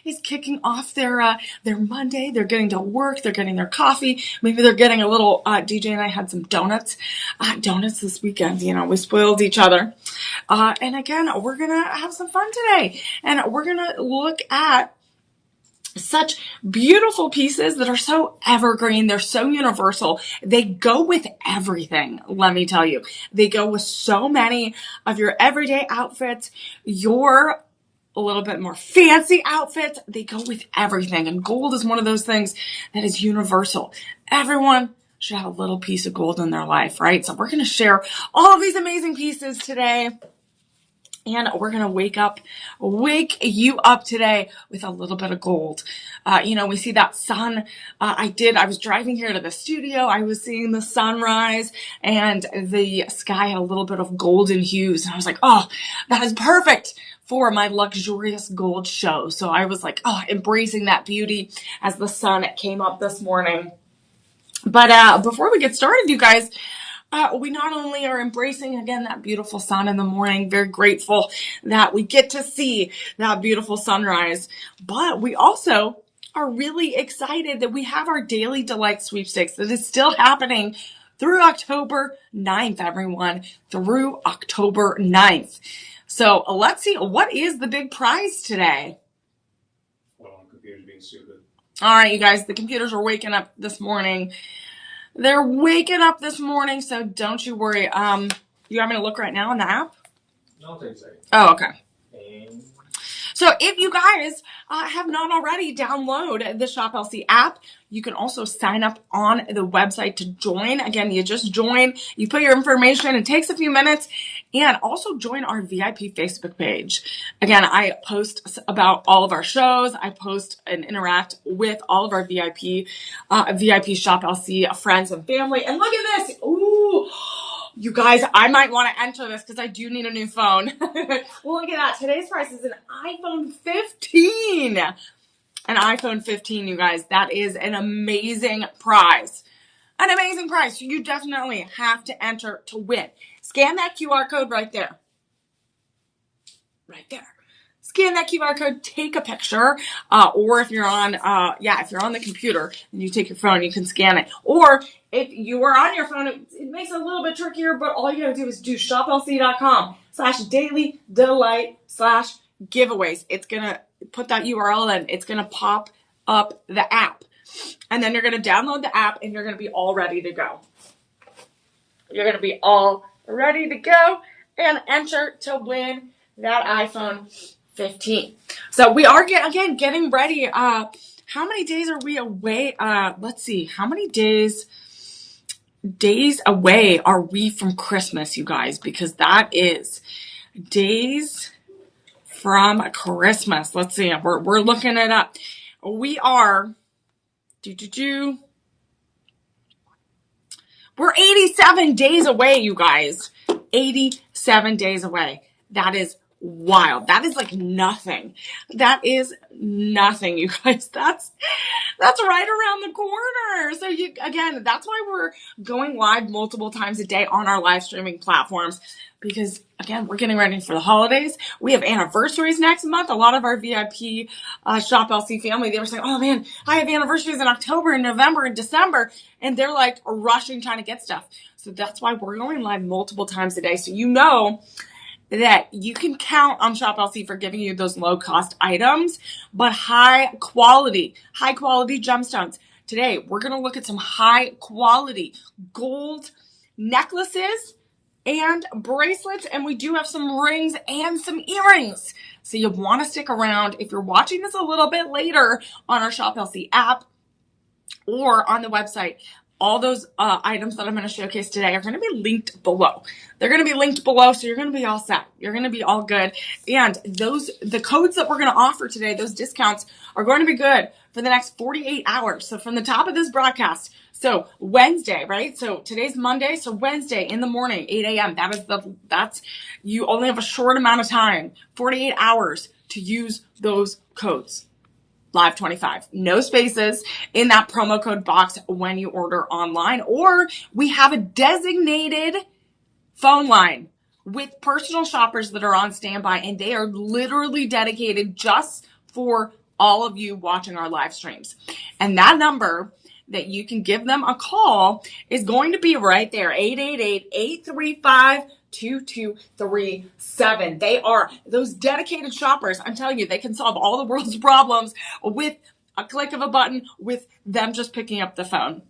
is kicking off their Monday. They're getting to work. They're getting their coffee. Maybe they're getting a little, DJ and I had some donuts this weekend. We spoiled each other. And again, we're going to have some fun today. And we're going to look at such beautiful pieces that are so evergreen. They're so universal. They go with everything. Let me tell you, they go with so many of your everyday outfits, your a little bit more fancy outfits. They go with everything. And gold is one of those things that is universal. Everyone should have a little piece of gold in their life, right? So we're going to share all of these amazing pieces today. And we're going to wake you up today with a little bit of gold. We see that sun. I was driving here to the studio. I was seeing the sunrise and the sky had a little bit of golden hues. And I was like, oh, that is perfect for my luxurious gold show. So I was like, embracing that beauty as the sun came up this morning. But before we get started, you guys, we not only are embracing, again, that beautiful sun in the morning, very grateful that we get to see that beautiful sunrise, but we also are really excited that we have our Daily Delight sweepstakes that is still happening through October 9th, everyone, through October 9th. So let's see, what is the big prize today? Well, computers being stupid. All right, you guys, the computers are waking up this morning. They're waking up this morning, so don't you worry. You want me to look right now on the app? No, I'll take a second. Oh, okay. And so if you guys have not already downloaded the Shop LC app, you can also sign up on the website to join. Again, you just join, you put your information, it takes a few minutes, and also join our VIP Facebook page. Again, I post about all of our shows. I post and interact with all of our VIP Shop LC friends and family. And look at this. Ooh, you guys, I might want to enter this because I do need a new phone. Well, look at that. Today's price is an iPhone 15. An iPhone 15, you guys. That is an amazing prize. An amazing prize. You definitely have to enter to win. Scan that QR code right there. Right there. Scan that QR code, take a picture, or if you're on, if you're on the computer and you take your phone, you can scan it. Or if you are on your phone, it makes it a little bit trickier, but all you gotta do is do shoplc.com/daily-delight/giveaways. It's gonna put that URL in. It's gonna pop up the app. And then you're gonna download the app and you're gonna be all ready to go. You're gonna be all ready to go and enter to win that iPhone 15. So we are getting ready. How many days are we away? Let's see. How many days away are we from Christmas, you guys? Because that is days from Christmas. Let's see. We're looking it up. We are we're 87 days away, you guys. 87 days away. That is wild. That is like nothing. That is nothing, you guys. That's right around the corner. So that's why we're going live multiple times a day on our live streaming platforms, because again, we're getting ready for the holidays. We have anniversaries next month. A lot of our VIP Shop LC family, they were saying, oh man, I have anniversaries in October and November and December. And they're like rushing, trying to get stuff. So that's why we're going live multiple times a day. So you know that you can count on Shop LC for giving you those low cost items, but high quality gemstones. Today, we're going to look at some high quality gold necklaces and bracelets, and we do have some rings and some earrings. So you want to stick around. If you're watching this a little bit later on our Shop LC app or on the website, all those items that I'm going to showcase today are going to be linked below. They're going to be linked below, so you're going to be all set. You're going to be all good. And the codes that we're going to offer today, those discounts, are going to be good for the next 48 hours. So from the top of this broadcast, so Wednesday, right? So today's Monday, so Wednesday in the morning, 8 a.m. That's you only have a short amount of time, 48 hours to use those codes. Live 25, no spaces in that promo code box when you order online, or we have a designated phone line with personal shoppers that are on standby, and they are literally dedicated just for all of you watching our live streams. And that number that you can give them a call is going to be right there, 888-835-2237. They are those dedicated shoppers. I'm telling you, they can solve all the world's problems with a click of a button, with them just picking up the phone.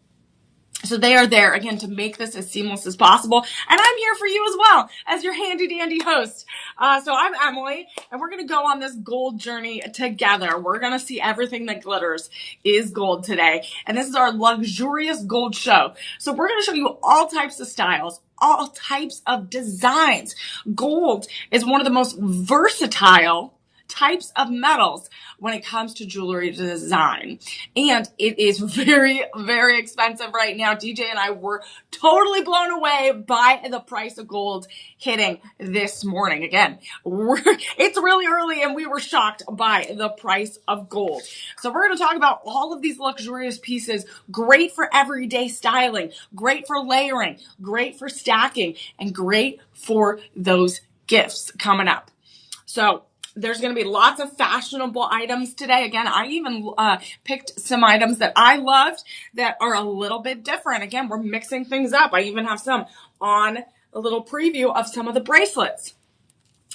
So they are there, again, to make this as seamless as possible. And I'm here for you as well as your handy dandy host. So I'm Emily, and we're going to go on this gold journey together. We're going to see everything that glitters is gold today. And this is our luxurious gold show. So we're going to show you all types of styles, all types of designs. Gold is one of the most versatile types of metals when it comes to jewelry design. And it is very, very expensive right now. DJ and I were totally blown away by the price of gold hitting this morning. Again, it's really early and we were shocked by the price of gold. So we're going to talk about all of these luxurious pieces, great for everyday styling, great for layering, great for stacking, and great for those gifts coming up. So there's going to be lots of fashionable items today. Again, I even picked some items that I loved that are a little bit different. Again, we're mixing things up. I even have some on a little preview of some of the bracelets.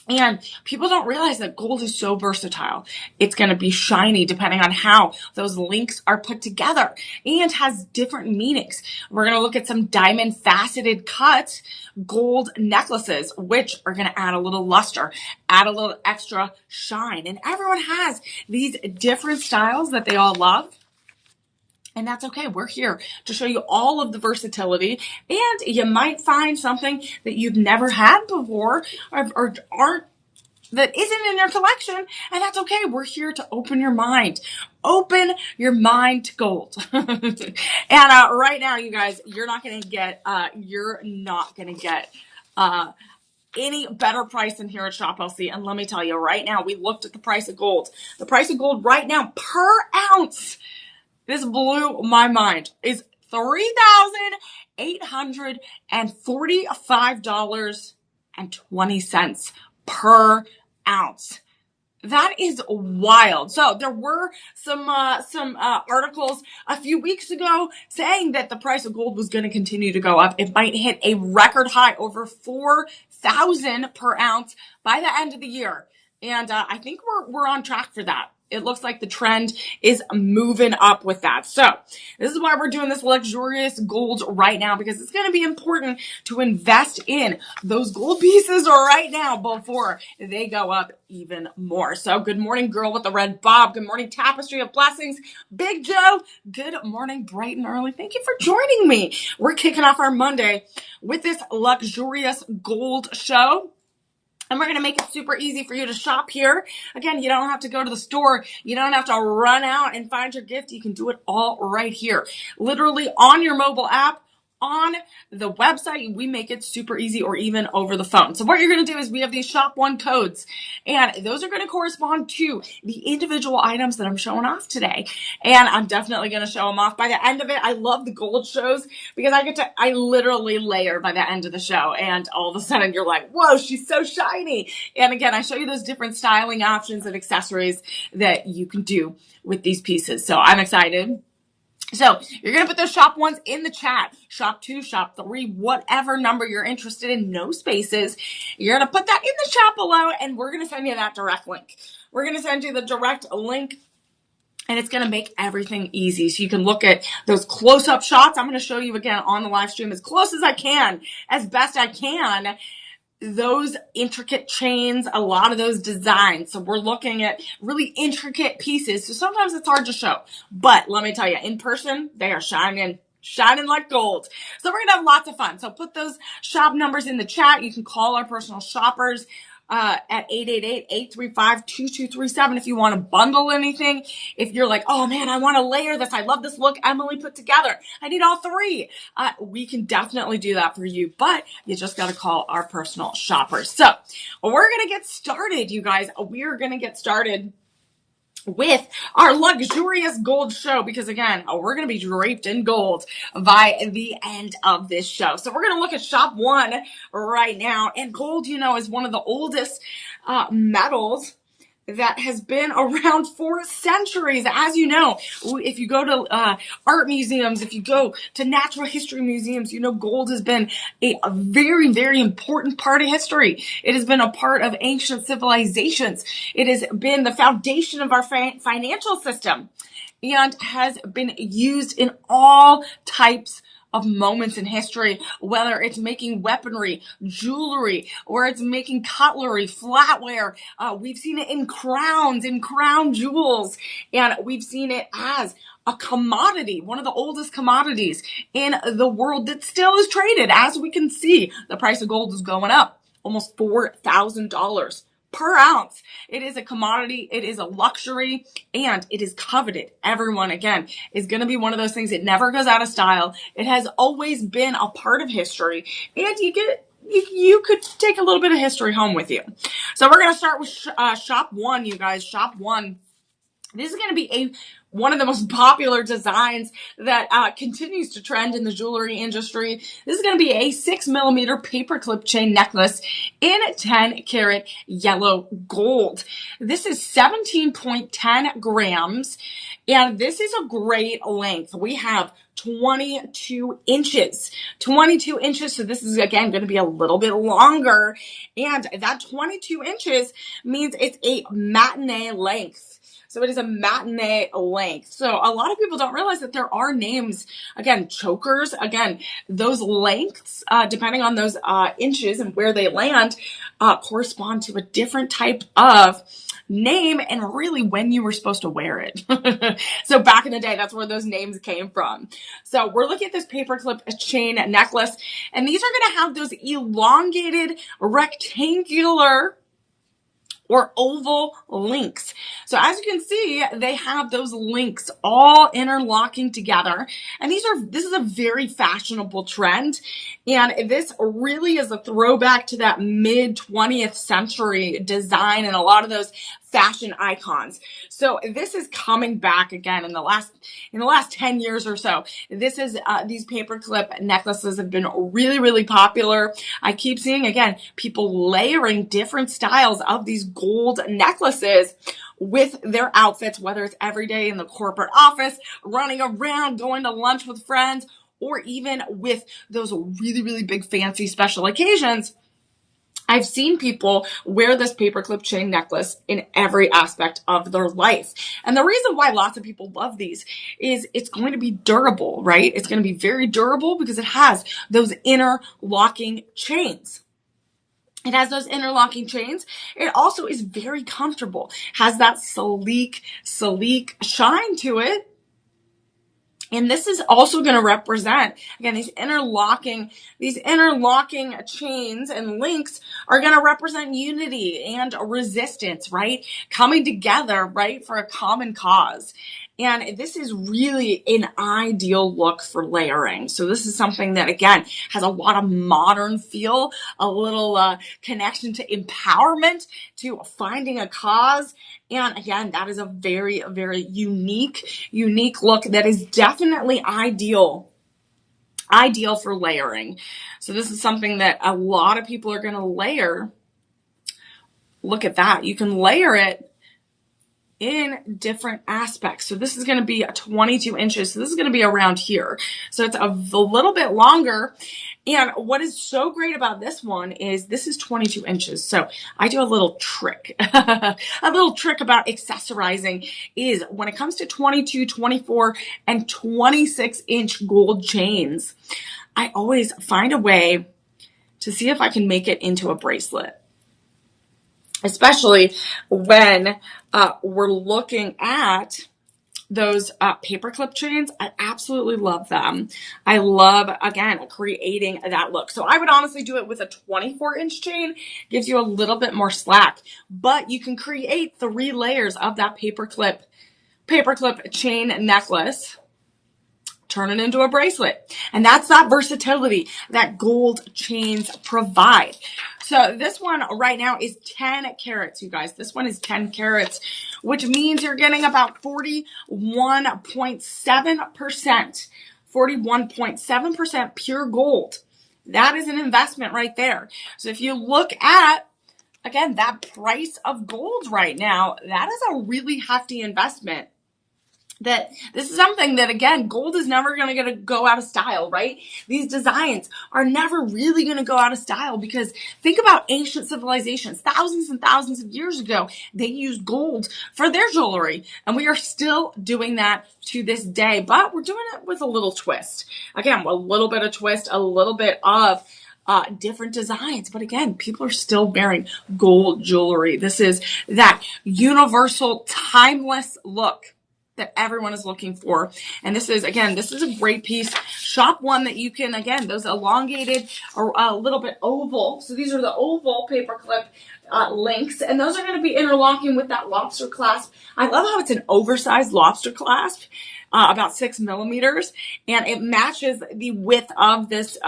And people don't realize that gold is so versatile. It's going to be shiny depending on how those links are put together and has different meanings. We're going to look at some diamond faceted cut gold necklaces, which are going to add a little luster, add a little extra shine. And everyone has these different styles that they all love. And that's okay. We're here to show you all of the versatility, and you might find something that you've never had before or aren't, that isn't in your collection, and that's okay. We're here to open your mind. Open your mind to gold. And right now, you guys, you're not going to get any better price than here at Shop LC. And let me tell you, right now, we looked at the price of gold. The price of gold right now per ounce, this blew my mind, is $3,845.20 per ounce. That is wild. So there were some articles a few weeks ago saying that the price of gold was going to continue to go up. It might hit a record high over 4,000 per ounce by the end of the year. And I think we're on track for that. It looks like the trend is moving up with that. So this is why we're doing this luxurious gold right now, because it's going to be important to invest in those gold pieces right now before they go up even more. So good morning, girl with the red bob. Good morning, tapestry of blessings. Big Joe, good morning, bright and early. Thank you for joining me. We're kicking off our Monday with this luxurious gold show. And we're going to make it super easy for you to shop here. Again, you don't have to go to the store. You don't have to run out and find your gift. You can do it all right here. Literally on your mobile app, on the website, we make it super easy, or even over the phone. So what you're going to do is we have these Shop One codes, and those are going to correspond to the individual items that I'm showing off today. And I'm definitely going to show them off by the end of it. I love the gold shows because I literally layer by the end of the show, and all of a sudden you're like, whoa, she's so shiny. And again, I show you those different styling options and accessories that you can do with these pieces. So I'm excited. So you're going to put those shop ones in the chat, shop 2, shop 3, whatever number you're interested in, no spaces. You're going to put that in the chat below, and we're going to send you that direct link. We're going to send you the direct link, and it's going to make everything easy. So you can look at those close-up shots. I'm going to show you again on the live stream as close as I can, as best I can, those intricate chains, a lot of those designs. So we're looking at really intricate pieces. So sometimes it's hard to show, but let me tell you, in person, they are shining like gold. So we're going to have lots of fun. So put those shop numbers in the chat. You can call our personal shoppers at 888-835-2237 if you want to bundle anything. If you're like, oh man, I want to layer this. I love this look Emily put together. I need all 3. We can definitely do that for you, but you just got to call our personal shoppers. So we're going to get started, you guys. We're going to get started with our luxurious gold show, because again, we're going to be draped in gold by the end of this show. So we're going to look at shop 1 right now. And gold, you know, is one of the oldest metals that has been around for centuries. As you know, if you go to art museums, if you go to natural history museums, you know gold has been a very, very important part of history. It has been a part of ancient civilizations. It has been the foundation of our financial system and has been used in all types of moments in history, whether it's making weaponry, jewelry, or it's making cutlery, flatware. We've seen it in crowns, in crown jewels, and we've seen it as a commodity, one of the oldest commodities in the world that still is traded. As we can see, the price of gold is going up, almost $4,000 per ounce. It is a commodity, it is a luxury, and it is coveted. Everyone, again, is going to be one of those things. It never goes out of style. It has always been a part of history, and you could take a little bit of history home with you. So we're going to start with shop one, you guys. Shop one. This is going to be one of the most popular designs that continues to trend in the jewelry industry. This is going to be a 6mm paperclip chain necklace in 10 karat yellow gold. This is 17.10 grams, and this is a great length. We have 22 inches. 22 inches, so this is, again, going to be a little bit longer, and that 22 inches means it's a matinee length. So it is a matinee length. So a lot of people don't realize that there are names, again, chokers. Again, those lengths, depending on those inches and where they land, correspond to a different type of name and really when you were supposed to wear it. So back in the day, that's where those names came from. So we're looking at this paperclip chain necklace, and these are going to have those elongated rectangular or oval links. So as you can see, they have those links all interlocking together. And this is a very fashionable trend. And this really is a throwback to that mid 20th century design and a lot of those fashion icons. So this is coming back again in the last 10 years or so. This is these paperclip necklaces have been really, really popular. I keep seeing, again, people layering different styles of these gold necklaces with their outfits, whether it's every day in the corporate office, running around, going to lunch with friends, or even with those really, really big fancy special occasions. I've seen people wear this paperclip chain necklace in every aspect of their life. And the reason why lots of people love these is it's going to be durable, right? It's going to be very durable because it has those interlocking chains. It has those interlocking chains. It also is very comfortable, has that sleek shine to it. And this is also going to represent, again, these interlocking chains and links are going to represent unity and resistance, right? Coming together, right, for a common cause. And this is really an ideal look for layering. So this is something that, again, has a lot of modern feel, a little connection to empowerment, to finding a cause. And again, that is a very, very unique look that is definitely ideal for layering. So this is something that a lot of people are going to layer. Look at that. You can layer it in different aspects. So this is going to be 22 inches. So this is going to be around here. So it's a little bit longer. And what is so great about this one is this is 22 inches. So I do a little trick. A little trick about accessorizing is when it comes to 22, 24, and 26 inch gold chains, I always find a way to see if I can make it into a bracelet. Especially when we're looking at those paperclip chains. I absolutely love them. I love, again, creating that look. So I would honestly do it with a 24-inch chain. Gives you a little bit more slack. But you can create 3 layers of that paperclip chain necklace. Turn it into a bracelet. And that's that versatility that gold chains provide. So this one right now is 10 carats, you guys. This one is 10 carats, which means you're getting about 41.7%. 41.7% pure gold. That is an investment right there. So if you look at again, that price of gold right now, that is a really hefty investment. That this is something that, again, gold is never going to go out of style, right? These designs are never really going to go out of style, because think about ancient civilizations. Thousands and thousands of years ago, they used gold for their jewelry, and we are still doing that to this day, but we're doing it with a little twist. Again, a little bit of twist, a little bit of different designs. But again, people are still wearing gold jewelry. This is that universal, timeless look that everyone is looking for. And this is a great piece. Shop one that you can, again, those elongated or a little bit oval. So these are the oval paperclip links, and those are going to be interlocking with that lobster clasp. I love how it's an oversized lobster clasp. About 6 millimeters, and it matches the width of this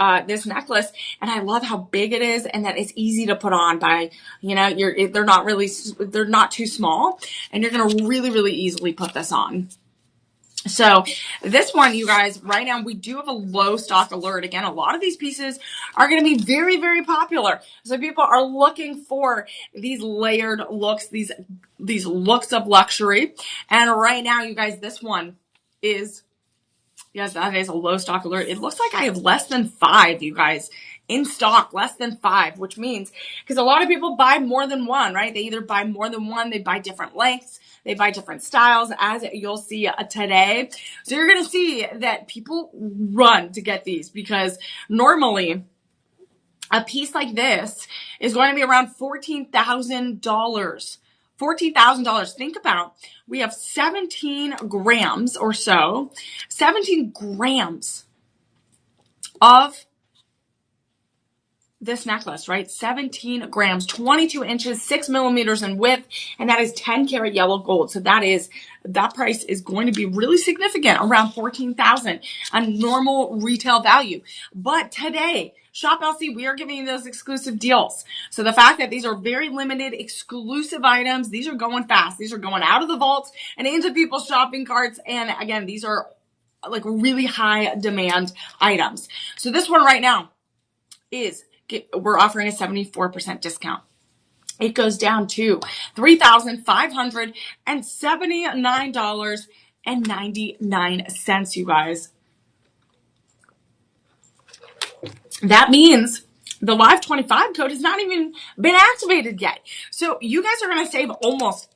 necklace. And I love how big it is, and that it's easy to put on by, they're not too small, and you're going to really, really easily put this on. So this one, you guys, right now we do have a low stock alert. Again, a lot of these pieces are going to be very, very popular. So people are looking for these layered looks, these looks of luxury. And right now, you guys, this one is, yes, that is a low stock alert. It looks like I have less than 5, you guys, in stock, less than 5, which means, because a lot of people buy more than one, right? They either buy more than one, they buy different lengths, they buy different styles, as you'll see today. So you're going to see that people run to get these, because normally a piece like this is going to be around $14,000. $14,000. Think about, we have 17 grams or so, 17 grams of this necklace, right? 17 grams, 22 inches, 6 millimeters in width, and that is 10 karat yellow gold. So that price is going to be really significant, around $14,000, a normal retail value. But today, Shop LC, we are giving you those exclusive deals. So the fact that these are very limited, exclusive items, these are going fast. These are going out of the vaults and into people's shopping carts. And again, these are like really high demand items. So this one right now we're offering a 74% discount. It goes down to $3,579.99, you guys. That means the Live 25 code has not even been activated yet. So you guys are going to save almost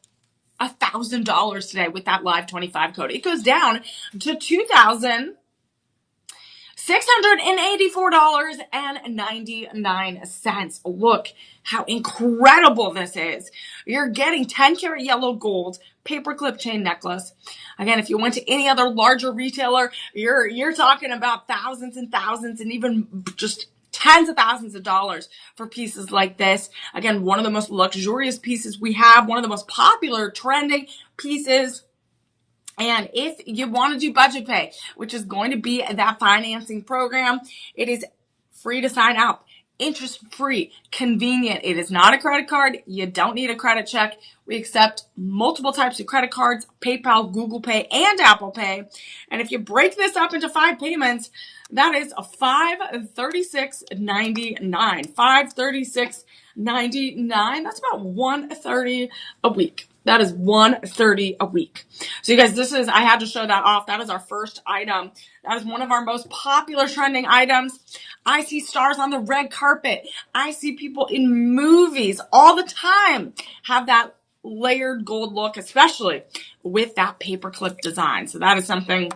$1,000 today with that Live 25 code. It goes down to $2,684.99. Look how incredible this is. You're getting 10 karat yellow gold paperclip chain necklace. Again, if you went to any other larger retailer, you're talking about thousands and thousands, and even just tens of thousands of dollars for pieces like this. Again, one of the most luxurious pieces we have, one of the most popular trending pieces. And if you want to do budget pay, which is going to be that financing program, it is free to sign up. Interest-free, convenient. It is not a credit card. You don't need a credit check. We accept multiple types of credit cards, PayPal, Google Pay, and Apple Pay. And if you break this up into 5 payments, that is a $536.99. $536.99. That's about $130 a week. That is $130 a week. So you guys, I had to show that off. That is our first item. That is one of our most popular trending items. I see stars on the red carpet. I see people in movies all the time have that layered gold look, especially with that paperclip design. So that is something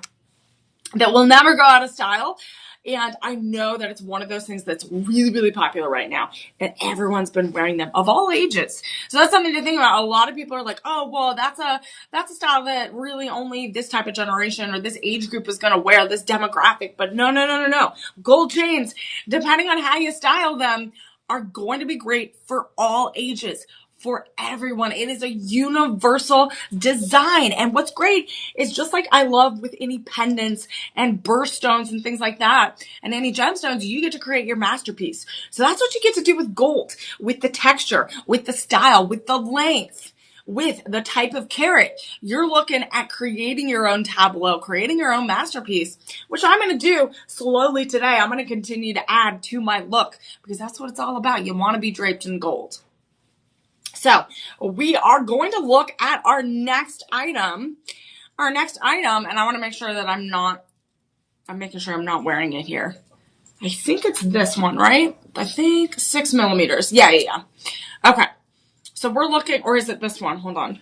that will never go out of style. And I know that it's one of those things that's really, really popular right now, and everyone's been wearing them of all ages. So that's something to think about. A lot of people are like, oh, well, that's a style that really only this type of generation or this age group is going to wear, this demographic. But no. Gold chains, depending on how you style them, are going to be great for all ages. For everyone. It is a universal design. And what's great is, just like I love with any pendants and birthstones and things like that, and any gemstones, you get to create your masterpiece. So that's what you get to do with gold, with the texture, with the style, with the length, with the type of carat. You're looking at creating your own tableau, creating your own masterpiece, which I'm going to do slowly today. I'm going to continue to add to my look, because that's what it's all about. You want to be draped in gold. So we are going to look at our next item. And I want to make sure that I'm making sure I'm not wearing it here. I think it's this one, right? I think 6 millimeters. Yeah. Okay. So we're looking, or is it this one? Hold on.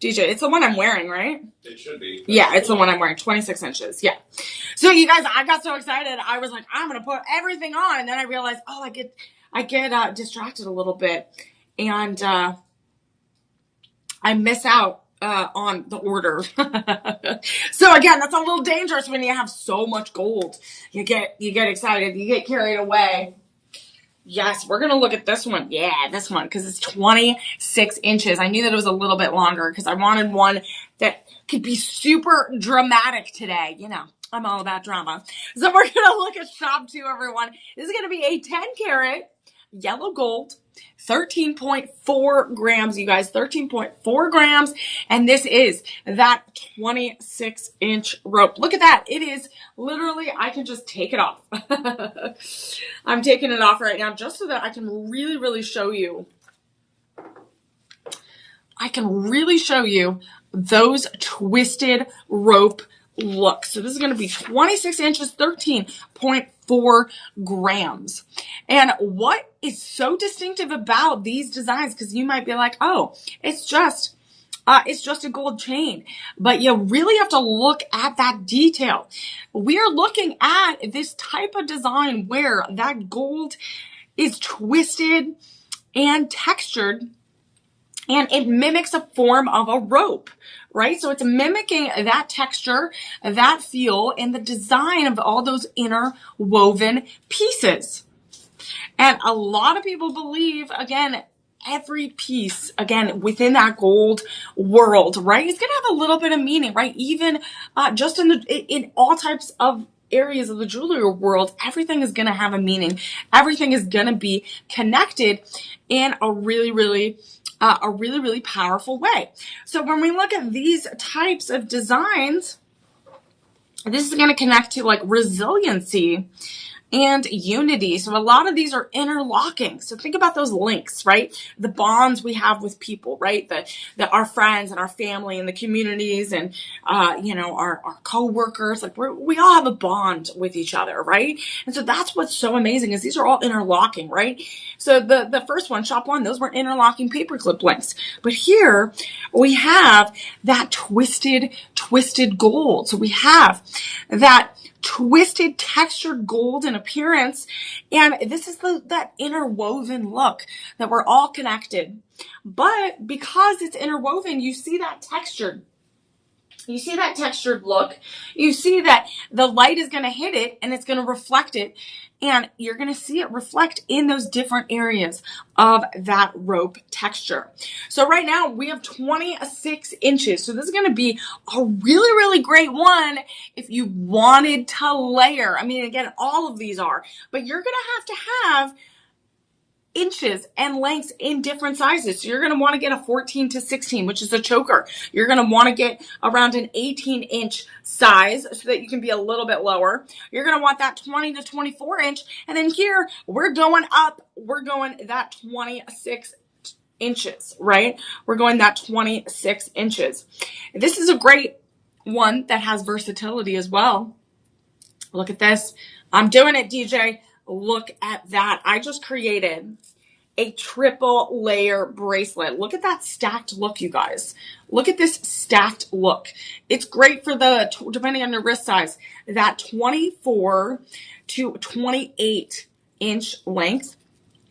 DJ, it's the one I'm wearing, right? It should be. Yeah, it's the one I'm wearing, 26 inches. Yeah. So you guys, I got so excited. I was like, I'm going to put everything on. And then I realized, I get distracted a little bit. And I miss out on the order. So again, that's a little dangerous when you have so much gold. You get excited. You get carried away. Yes, we're going to look at this one. Yeah, this one, because it's 26 inches. I knew that it was a little bit longer because I wanted one that could be super dramatic today. You know, I'm all about drama. So we're going to look at shop 2, everyone. This is going to be a 10 karat yellow gold, 13.4 grams, you guys, 13.4 grams. And this is that 26 inch rope. Look at that. It is literally, I can just take it off. I'm taking it off right now just so that I can really show you. Those twisted rope looks. So this is going to be 26 inches, 13.4 grams. And what is so distinctive about these designs, because you might be like, oh, it's just a gold chain, but you really have to look at that detail. We are looking at this type of design where that gold is twisted and textured, and it mimics a form of a rope, right? So it's mimicking that texture, that feel, and the design of all those interwoven pieces. And a lot of people believe, again, every piece, again, within that gold world, right, is going to have a little bit of meaning, right? Even just in all types of areas of the jewelry world, everything is going to have a meaning. Everything is going to be connected in a really powerful way. So when we look at these types of designs, this is going to connect to like resiliency and unity. So a lot of these are interlocking. So think about those links, right? The bonds we have with people, right? Our friends and our family and the communities and, our coworkers, like we all have a bond with each other, right? And so that's what's so amazing is these are all interlocking, right? So the first one, shop 1, those were interlocking paperclip links. But here we have that twisted gold. So we have that twisted textured gold in appearance, and this is that interwoven look that we're all connected. But because it's interwoven, you see that textured look. You see that the light is going to hit it and it's going to reflect it, and you're going to see it reflect in those different areas of that rope texture. So right now we have 26 inches. So this is going to be a really great one if you wanted to layer. I mean, again, all of these are, but you're going to have inches and lengths in different sizes. So you're going to want to get a 14 to 16, which is a choker. You're going to want to get around an 18 inch size so that you can be a little bit lower. You're going to want that 20 to 24 inch. And then here we're going up. We're going that 26 inches, right? We're going that 26 inches. This is a great one that has versatility as well. Look at this. I'm doing it, DJ. Look at that. I just created a triple layer bracelet. Look at that stacked look, you guys. Look at this stacked look. It's great for depending on your wrist size, that 24 to 28 inch length.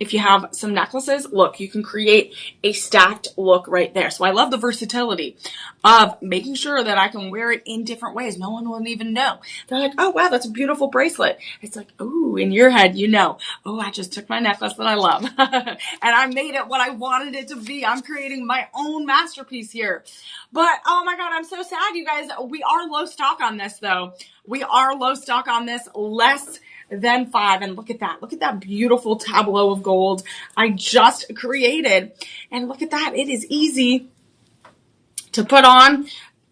If you have some necklaces, look, you can create a stacked look right there. So I love the versatility of making sure that I can wear it in different ways. No one will even know. They're like, oh, wow, that's a beautiful bracelet. It's like, ooh, in your head, oh, I just took my necklace that I love and I made it what I wanted it to be. I'm creating my own masterpiece here. But, oh my God, I'm so sad, you guys. We are low stock on this, though. We are low stock on this, less than 5. And look at that beautiful tableau of gold I just created. And look at that. It is easy to put on.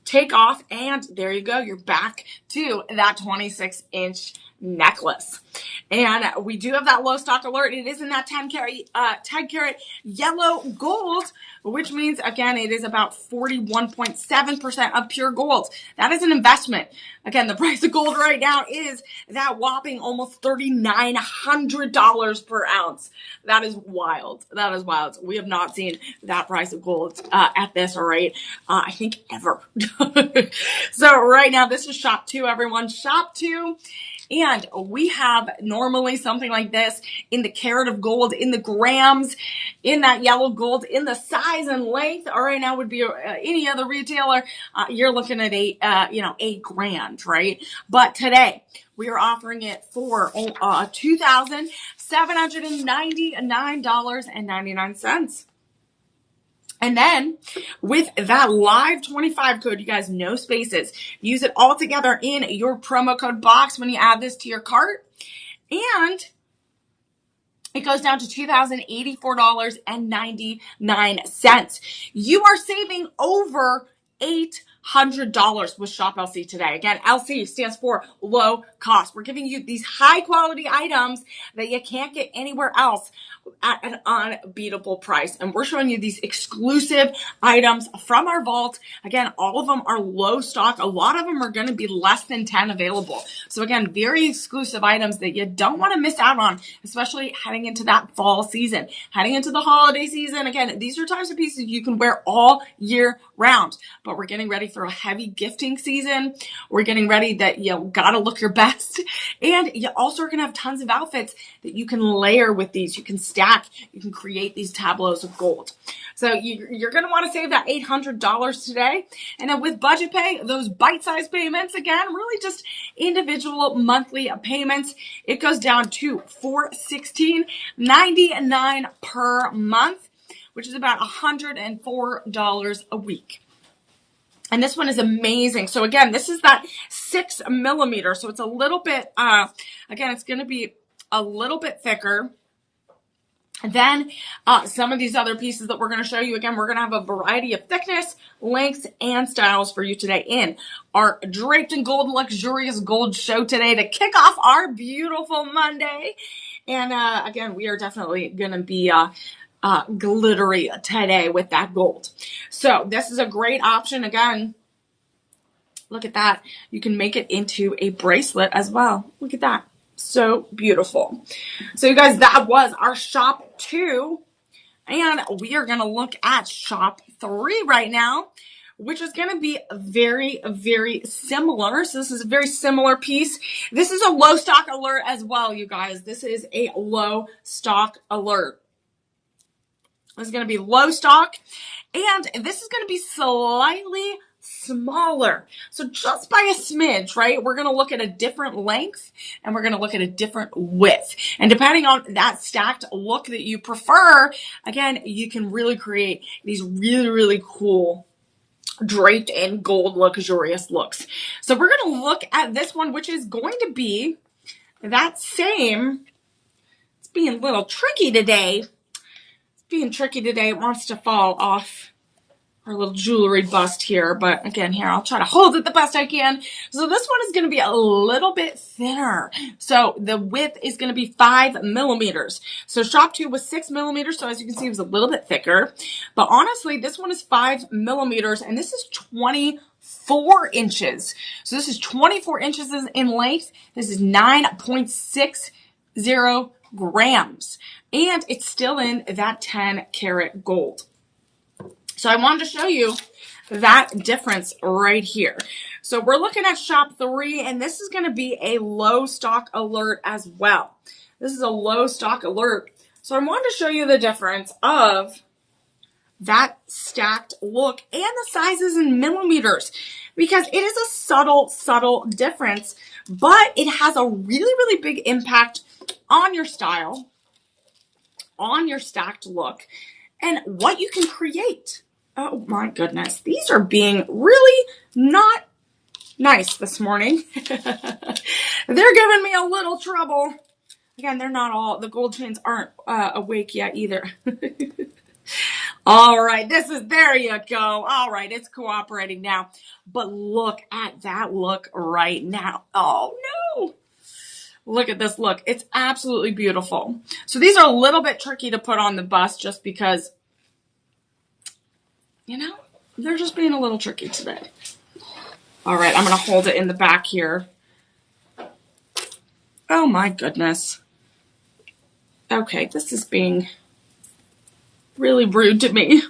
take off, and there you go. You're back to that 26-inch necklace. And we do have that low stock alert. It is in that 10 carat yellow gold, which means, again, it is about 41.7% of pure gold. That is an investment. Again, the price of gold right now is that whopping almost $3,900 per ounce. That is wild. That is wild. We have not seen that price of gold at this rate, I think, ever. So right now, this is shop 2, everyone. Shop 2. And we have normally something like this in the carat of gold, in the grams, in that yellow gold, in the size and length. All right, now would be any other retailer. You're looking at $8,000, right? But today we are offering it for $2,799.99. And then with that live 25 code, you guys, no spaces. Use it all together in your promo code box when you add this to your cart. And it goes down to $2,084.99. You are saving over $800 with Shop LC today. Again, LC stands for low cost. We're giving you these high quality items that you can't get anywhere else at an unbeatable price. And we're showing you these exclusive items from our vault. Again, all of them are low stock. A lot of them are going to be less than 10 available. So again, very exclusive items that you don't want to miss out on, especially heading into that fall season, heading into the holiday season. Again, these are types of pieces you can wear all year round, but we're getting ready for a heavy gifting season. We're getting ready that you gotta look your best. And you also are going to have tons of outfits that you can layer with these. You can stack, you can create these tableaus of gold. So you're going to want to save that $800 today. And then with budget pay, those bite-sized payments, again, really just individual monthly payments, it goes down to $416.99 per month, which is about $104 a week. And this one is amazing. So again, this is that 6 millimeter. So it's a little bit, again, it's going to be a little bit thicker than some of these other pieces that we're going to show you. Again, we're going to have a variety of thickness, lengths, and styles for you today in our Draped in Gold Luxurious Gold show today to kick off our beautiful Monday. And again, we are definitely going to be glittery today with that gold. So this is a great option. Again, look at that. You can make it into a bracelet as well. Look at that. So beautiful. So you guys, that was our shop 2. And we are going to look at shop 3 right now, which is going to be very, very similar. So this is a very similar piece. This is a low stock alert as well, you guys. This is a low stock alert. This is going to be low stock, and this is going to be slightly smaller. So just by a smidge, right? We're going to look at a different length, and we're going to look at a different width. And depending on that stacked look that you prefer, again, you can really create these really, really cool draped in gold luxurious looks. So we're going to look at this one, which is going to be that same. It's being a little tricky today. It wants to fall off our little jewelry bust here. But again, here, I'll try to hold it the best I can. So this one is going to be a little bit thinner. So the width is going to be 5 millimeters. So shop 2 was 6 millimeters. So as you can see, it was a little bit thicker. But honestly, this one is 5 millimeters, and this is 24 inches. So this is 24 inches in length. This is 9.60 grams. And it's still in that 10 karat gold. So I wanted to show you that difference right here. So we're looking at shop 3, and this is going to be a low stock alert as well. This is a low stock alert. So I wanted to show you the difference of that stacked look and the sizes in millimeters, because it is a subtle difference, but it has a really, really big impact on your style, on your stacked look, and what you can create. Oh my goodness. These are being really not nice this morning. They're giving me a little trouble. Again, they're not all, the gold chains aren't awake yet either. All right, there you go. All right, it's cooperating now. But look at that look right now. Oh no. Look at this look. It's absolutely beautiful. So these are a little bit tricky to put on the bust just because, they're just being a little tricky today. All right, I'm going to hold it in the back here. Oh my goodness. Okay, this is being really rude to me.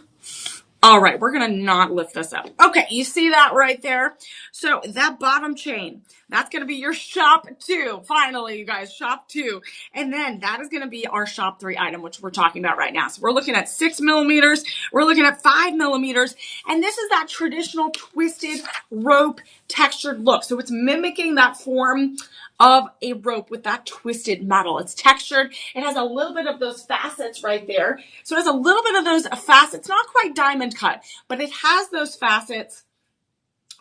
All right, we're going to not lift this up. Okay, you see that right there? So that bottom chain, that's going to be your shop 2. Finally, you guys, shop 2. And then that is going to be our shop 3 item, which we're talking about right now. So we're looking at 6 millimeters. We're looking at 5 millimeters. And this is that traditional twisted rope textured look. So it's mimicking that form of a rope with that twisted metal. It's textured. It has a little bit of those facets right there. So it has a little bit of those facets, not quite diamond cut, but it has those facets,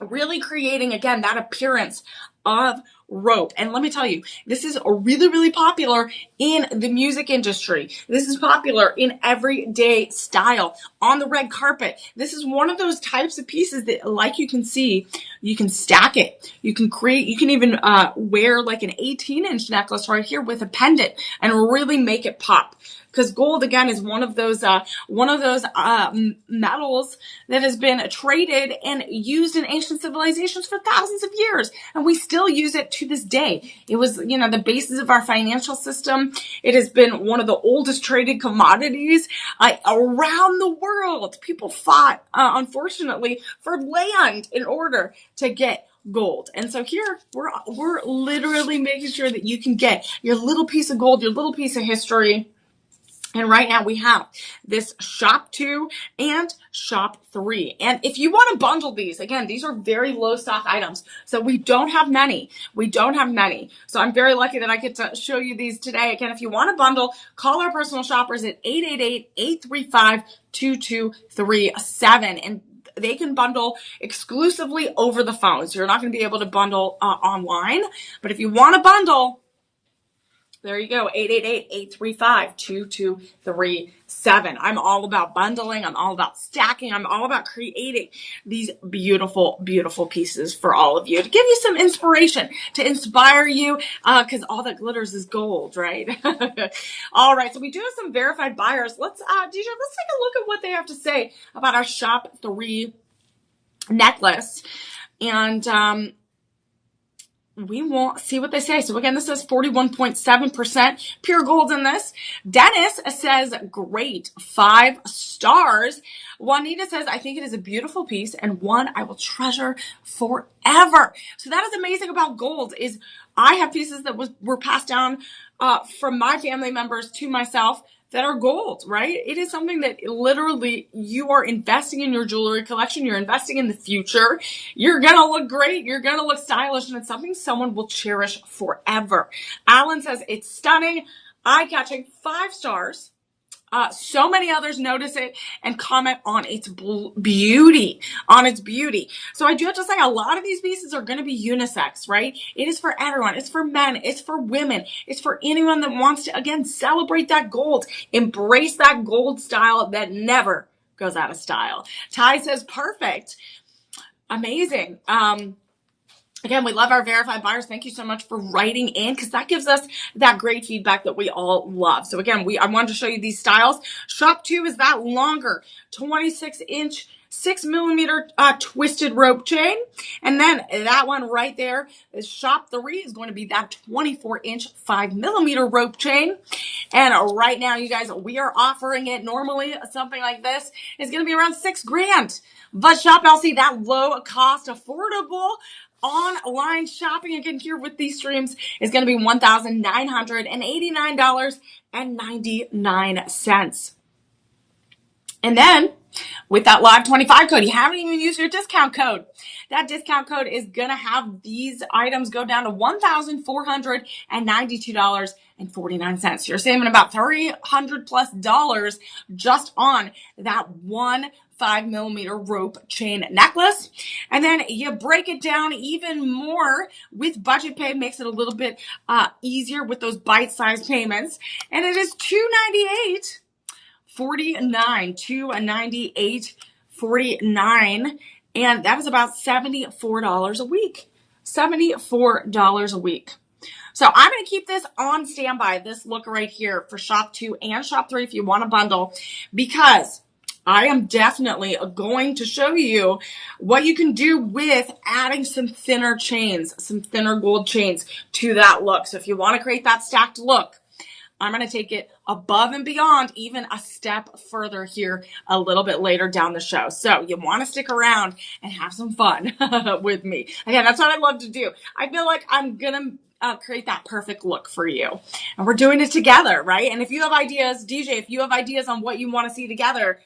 really creating, again, that appearance of rope. And let me tell you, this is really, really popular in the music industry. This is popular in everyday style, on the red carpet. This is one of those types of pieces that, like you can see, you can stack it. You can even wear like an 18-inch necklace right here with a pendant and really make it pop. Because gold, again, is one of those metals that has been traded and used in ancient civilizations for thousands of years. And we still use it to this day. It was, the basis of our financial system. It has been one of the oldest traded commodities around the world. People fought, unfortunately, for land in order to get gold. And so here we're literally making sure that you can get your little piece of gold, your little piece of history. And right now we have this shop 2 and shop 3. And if you want to bundle these, again, these are very low stock items. So we don't have many. So I'm very lucky that I get to show you these today. Again, if you want to bundle, call our personal shoppers at 888-835-2237. And they can bundle exclusively over the phone. So you're not going to be able to bundle online. But if you want to bundle, there you go, 888-835-2237. I'm all about bundling. I'm all about stacking. I'm all about creating these beautiful, beautiful pieces for all of you to give you some inspiration, to inspire you, because all that glitters is gold, right? All right, so we do have some verified buyers. Let's take a look at what they have to say about our shop 3 necklace. And we will see what they say. So again, this says 41.7% pure gold in this. Dennis says, great, 5 stars. Juanita says, I think it is a beautiful piece and one I will treasure forever. So that is amazing about gold is I have pieces that were passed down from my family members to myself that are gold, right? It is something that literally you are investing in your jewelry collection. You're investing in the future. You're going to look great. You're going to look stylish. And it's something someone will cherish forever. Alan says, it's stunning, eye-catching, 5 stars. So many others notice it and comment on its beauty, So I do have to say a lot of these pieces are going to be unisex, right? It is for everyone. It's for men. It's for women. It's for anyone that wants to, again, celebrate that gold, embrace that gold style that never goes out of style. Ty says, perfect. Amazing. Again, we love our verified buyers. Thank you so much for writing in because that gives us that great feedback that we all love. So again, I wanted to show you these styles. Shop 2 is that longer 26-inch 6 millimeter twisted rope chain. And then that one right there is shop 3 is going to be that 24-inch 5 millimeter rope chain. And right now, you guys, we are offering it normally. Something like this is going to be around $6,000. But Shop LC, that low cost, affordable online shopping again here with these streams is going to be $1,989.99. And then with that live 25 code, you haven't even used your discount code. That discount code is going to have these items go down to $1,492.49. You're saving about $300+ just on that one 5 millimeter rope chain necklace. And then you break it down even more with budget pay, makes it a little bit easier with those bite-sized payments. And it is $298 $298.49 to $98.49, and that is about $74 a week. $74 a week. So I'm going to keep this on standby, this look right here for shop 2 and shop 3 if you want a bundle, because I am definitely going to show you what you can do with adding some thinner chains, some thinner gold chains to that look. So if you want to create that stacked look, I'm going to take it above and beyond, even a step further here a little bit later down the show. So you want to stick around and have some fun with me. Again, that's what I love to do. I feel like I'm going to create that perfect look for you. And we're doing it together, right? And if you have ideas, DJ, if you have ideas on what you want to see together,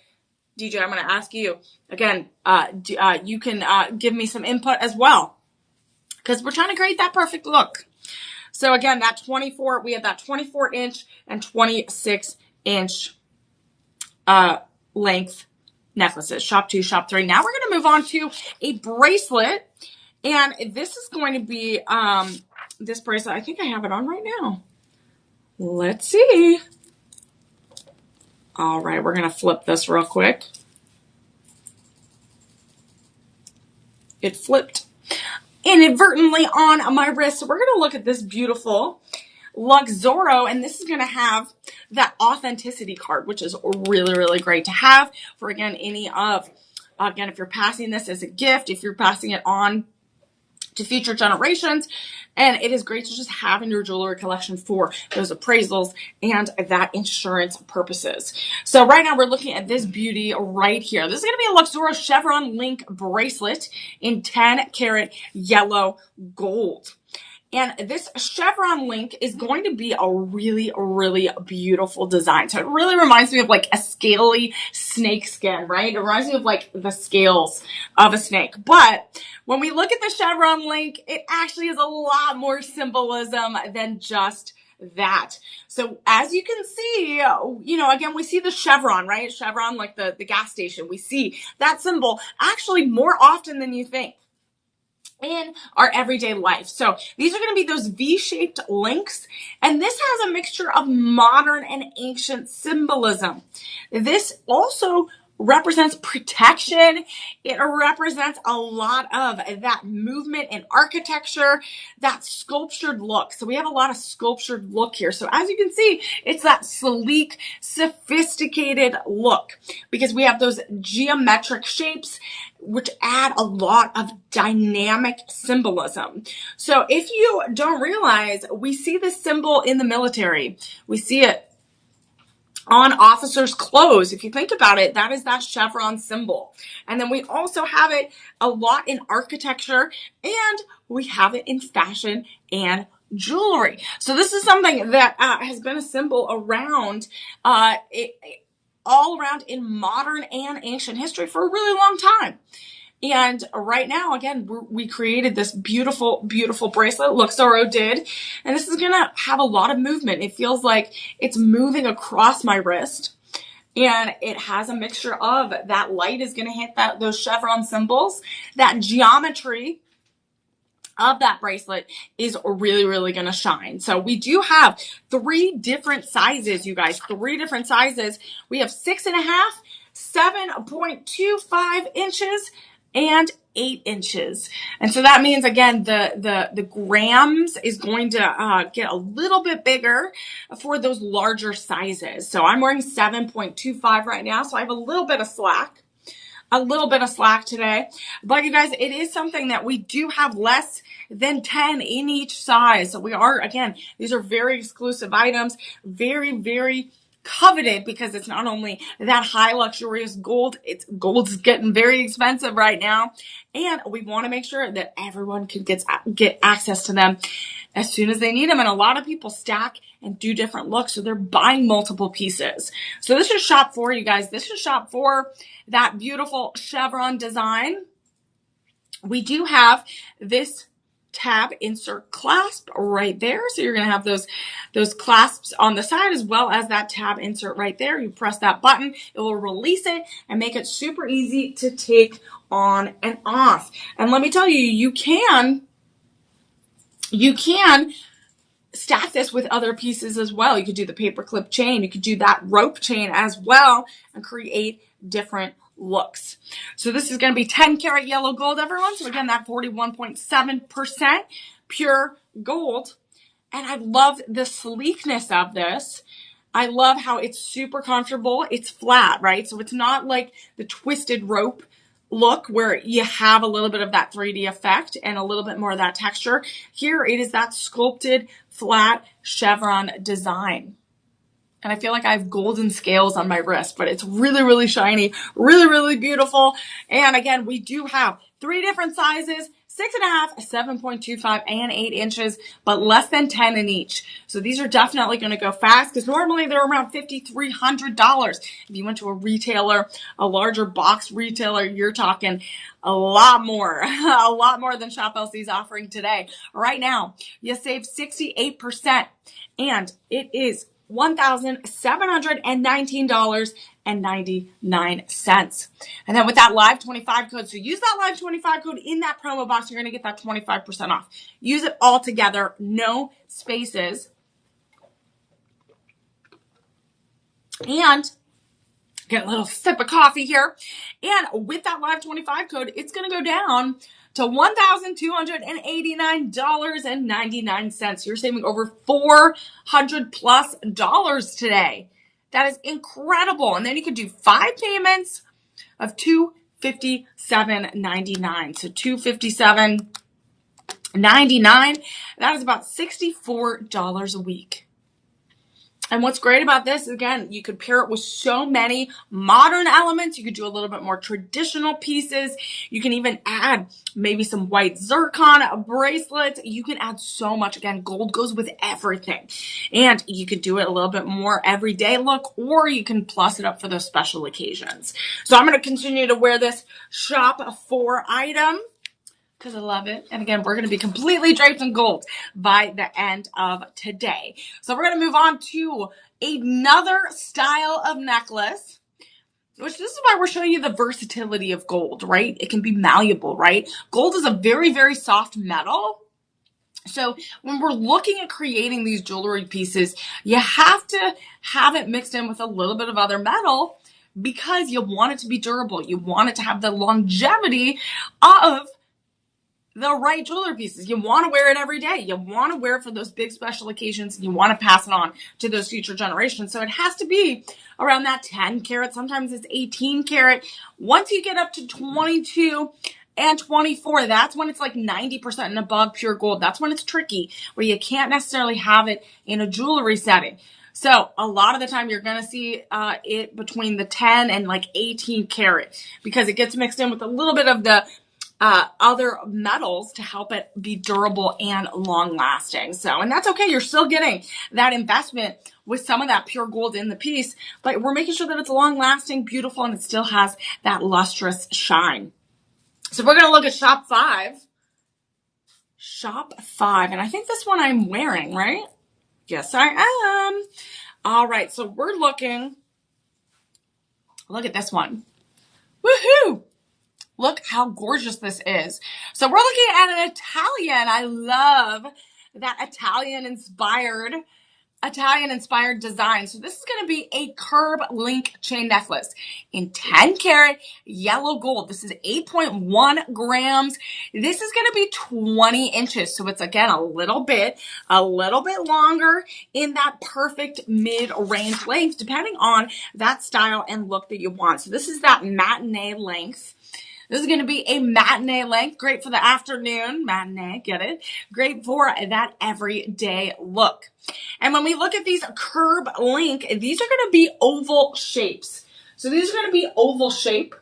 DJ, I'm going to ask you again, you can give me some input as well, because we're trying to create that perfect look. So again, that 24, we have that 24-inch and 26-inch length necklaces, shop 2, shop 3. Now we're going to move on to a bracelet, and this is going to be this bracelet. I think I have it on right now. Let's see. All right, we're going to flip this real quick. It flipped inadvertently on my wrist. So we're going to look at this beautiful Luxoro, and this is going to have that authenticity card, which is really, really great to have for, again, if you're passing this as a gift, if you're passing it on to future generations. And it is great to just have in your jewelry collection for those appraisals and that insurance purposes. So right now we're looking at this beauty right here. This is going to be a Luxoro chevron link bracelet in 10 karat yellow gold. And this chevron link is going to be a really, really beautiful design. So it really reminds me of like a scaly snake skin, right? It reminds me of like the scales of a snake. But when we look at the chevron link, it actually is a lot more symbolism than just that. So as you can see, again, we see the chevron, right? Chevron, like the gas station. We see that symbol actually more often than you think in our everyday life. So these are going to be those V-shaped links, and this has a mixture of modern and ancient symbolism. This also represents protection. It represents a lot of that movement in architecture, that sculptured look. So we have a lot of sculptured look here. So as you can see, it's that sleek, sophisticated look because we have those geometric shapes which add a lot of dynamic symbolism. So if you don't realize, we see this symbol in the military. We see it on officers' clothes. If you think about it, that is that chevron symbol. And then we also have it a lot in architecture, and we have it in fashion and jewelry. So this is something that has been a symbol around all around in modern and ancient history for a really long time. And right now, again, we created this beautiful, beautiful bracelet. Luxoro did. And this is going to have a lot of movement. It feels like it's moving across my wrist. And it has a mixture of that light is going to hit those chevron symbols. That geometry of that bracelet is really, really going to shine. So we do have 3 different sizes, you guys, 3 different sizes. We have 6.5, 7.25 inches, and 8 inches. And so that means, again, the grams is going to get a little bit bigger for those larger sizes. So I'm wearing 7.25 right now, so I have a little bit of slack. Today. But you guys, it is something that we do have less than 10 in each size. So we are, again, these are very exclusive items, very, very coveted because it's not only that high luxurious gold, gold's getting very expensive right now. And we want to make sure that everyone can get access to them as soon as they need them. And a lot of people stack and do different looks, so they're buying multiple pieces. So this is shop 4, you guys. This is shop 4, that beautiful chevron design. We do have this tab insert clasp right there. So you're going to have those clasps on the side as well as that tab insert right there. You press that button, it will release it and make it super easy to take on and off. And let me tell you, you can stack this with other pieces as well. You could do the paperclip chain. You could do that rope chain as well and create different looks. So this is going to be 10 karat yellow gold, everyone. So again, that 41.7% pure gold. And I love the sleekness of this. I love how it's super comfortable. It's flat, right? So it's not like the twisted rope look where you have a little bit of that 3D effect and a little bit more of that texture. Here it is that sculpted flat chevron design. And I feel like I have golden scales on my wrist, but it's really, really shiny, really, really beautiful. And again, we do have 3 different sizes, 6.5, 7.25, and 8 inches, but less than 10 in each. So these are definitely going to go fast because normally they're around $5,300. If you went to a retailer, a larger box retailer, you're talking a lot more than Shop LC is offering today. Right now, you save 68%, and it is $1,719.99. And then with that live 25 code, so use that live 25 code in that promo box, you're going to get that 25% off. Use it all together, no spaces. And get a little sip of coffee here. And with that live 25 code, it's going to go down to $1,289.99. You're saving over $400+ today. That is incredible. And then you can do 5 payments of $257.99. So $257.99. That is about $64 a week. And what's great about this, again, you could pair it with so many modern elements. You could do a little bit more traditional pieces. You can even add maybe some white zircon bracelets. You can add so much. Again, gold goes with everything. And you could do it a little bit more everyday look, or you can plus it up for those special occasions. So I'm going to continue to wear this Shop 4 item because I love it. And again, we're going to be completely draped in gold by the end of today. So we're going to move on to another style of necklace, which this is why we're showing you the versatility of gold, right? It can be malleable, right? Gold is a very, very soft metal. So when we're looking at creating these jewelry pieces, you have to have it mixed in with a little bit of other metal because you want it to be durable. You want it to have the longevity of the right jewelry pieces. You want to wear it every day. You want to wear it for those big special occasions. You want to pass it on to those future generations. So it has to be around that 10 karat. Sometimes it's 18 karat. Once you get up to 22 and 24, that's when it's like 90% and above pure gold. That's when it's tricky, where you can't necessarily have it in a jewelry setting. So a lot of the time you're going to see it between the 10 and like 18 karat because it gets mixed in with a little bit of the other metals to help it be durable and long lasting. So, and that's okay. You're still getting that investment with some of that pure gold in the piece, but we're making sure that it's long lasting, beautiful, and it still has that lustrous shine. So we're going to look at Shop 5. Shop 5. And I think this one I'm wearing, right? Yes, I am. All right. So we're looking, look at this one. Woohoo! Look how gorgeous this is. So we're looking at an Italian. I love that Italian-inspired design. So this is going to be a curb link chain necklace in 10 karat yellow gold. This is 8.1 grams. This is going to be 20 inches. So it's again a little bit longer in that perfect mid-range length, depending on that style and look that you want. So this is that matinee length. This is going to be a matinee length. Great for the afternoon. Matinee, get it? Great for that everyday look. And when we look at these curb link, these are going to be oval shapes. So these are going to be oval shape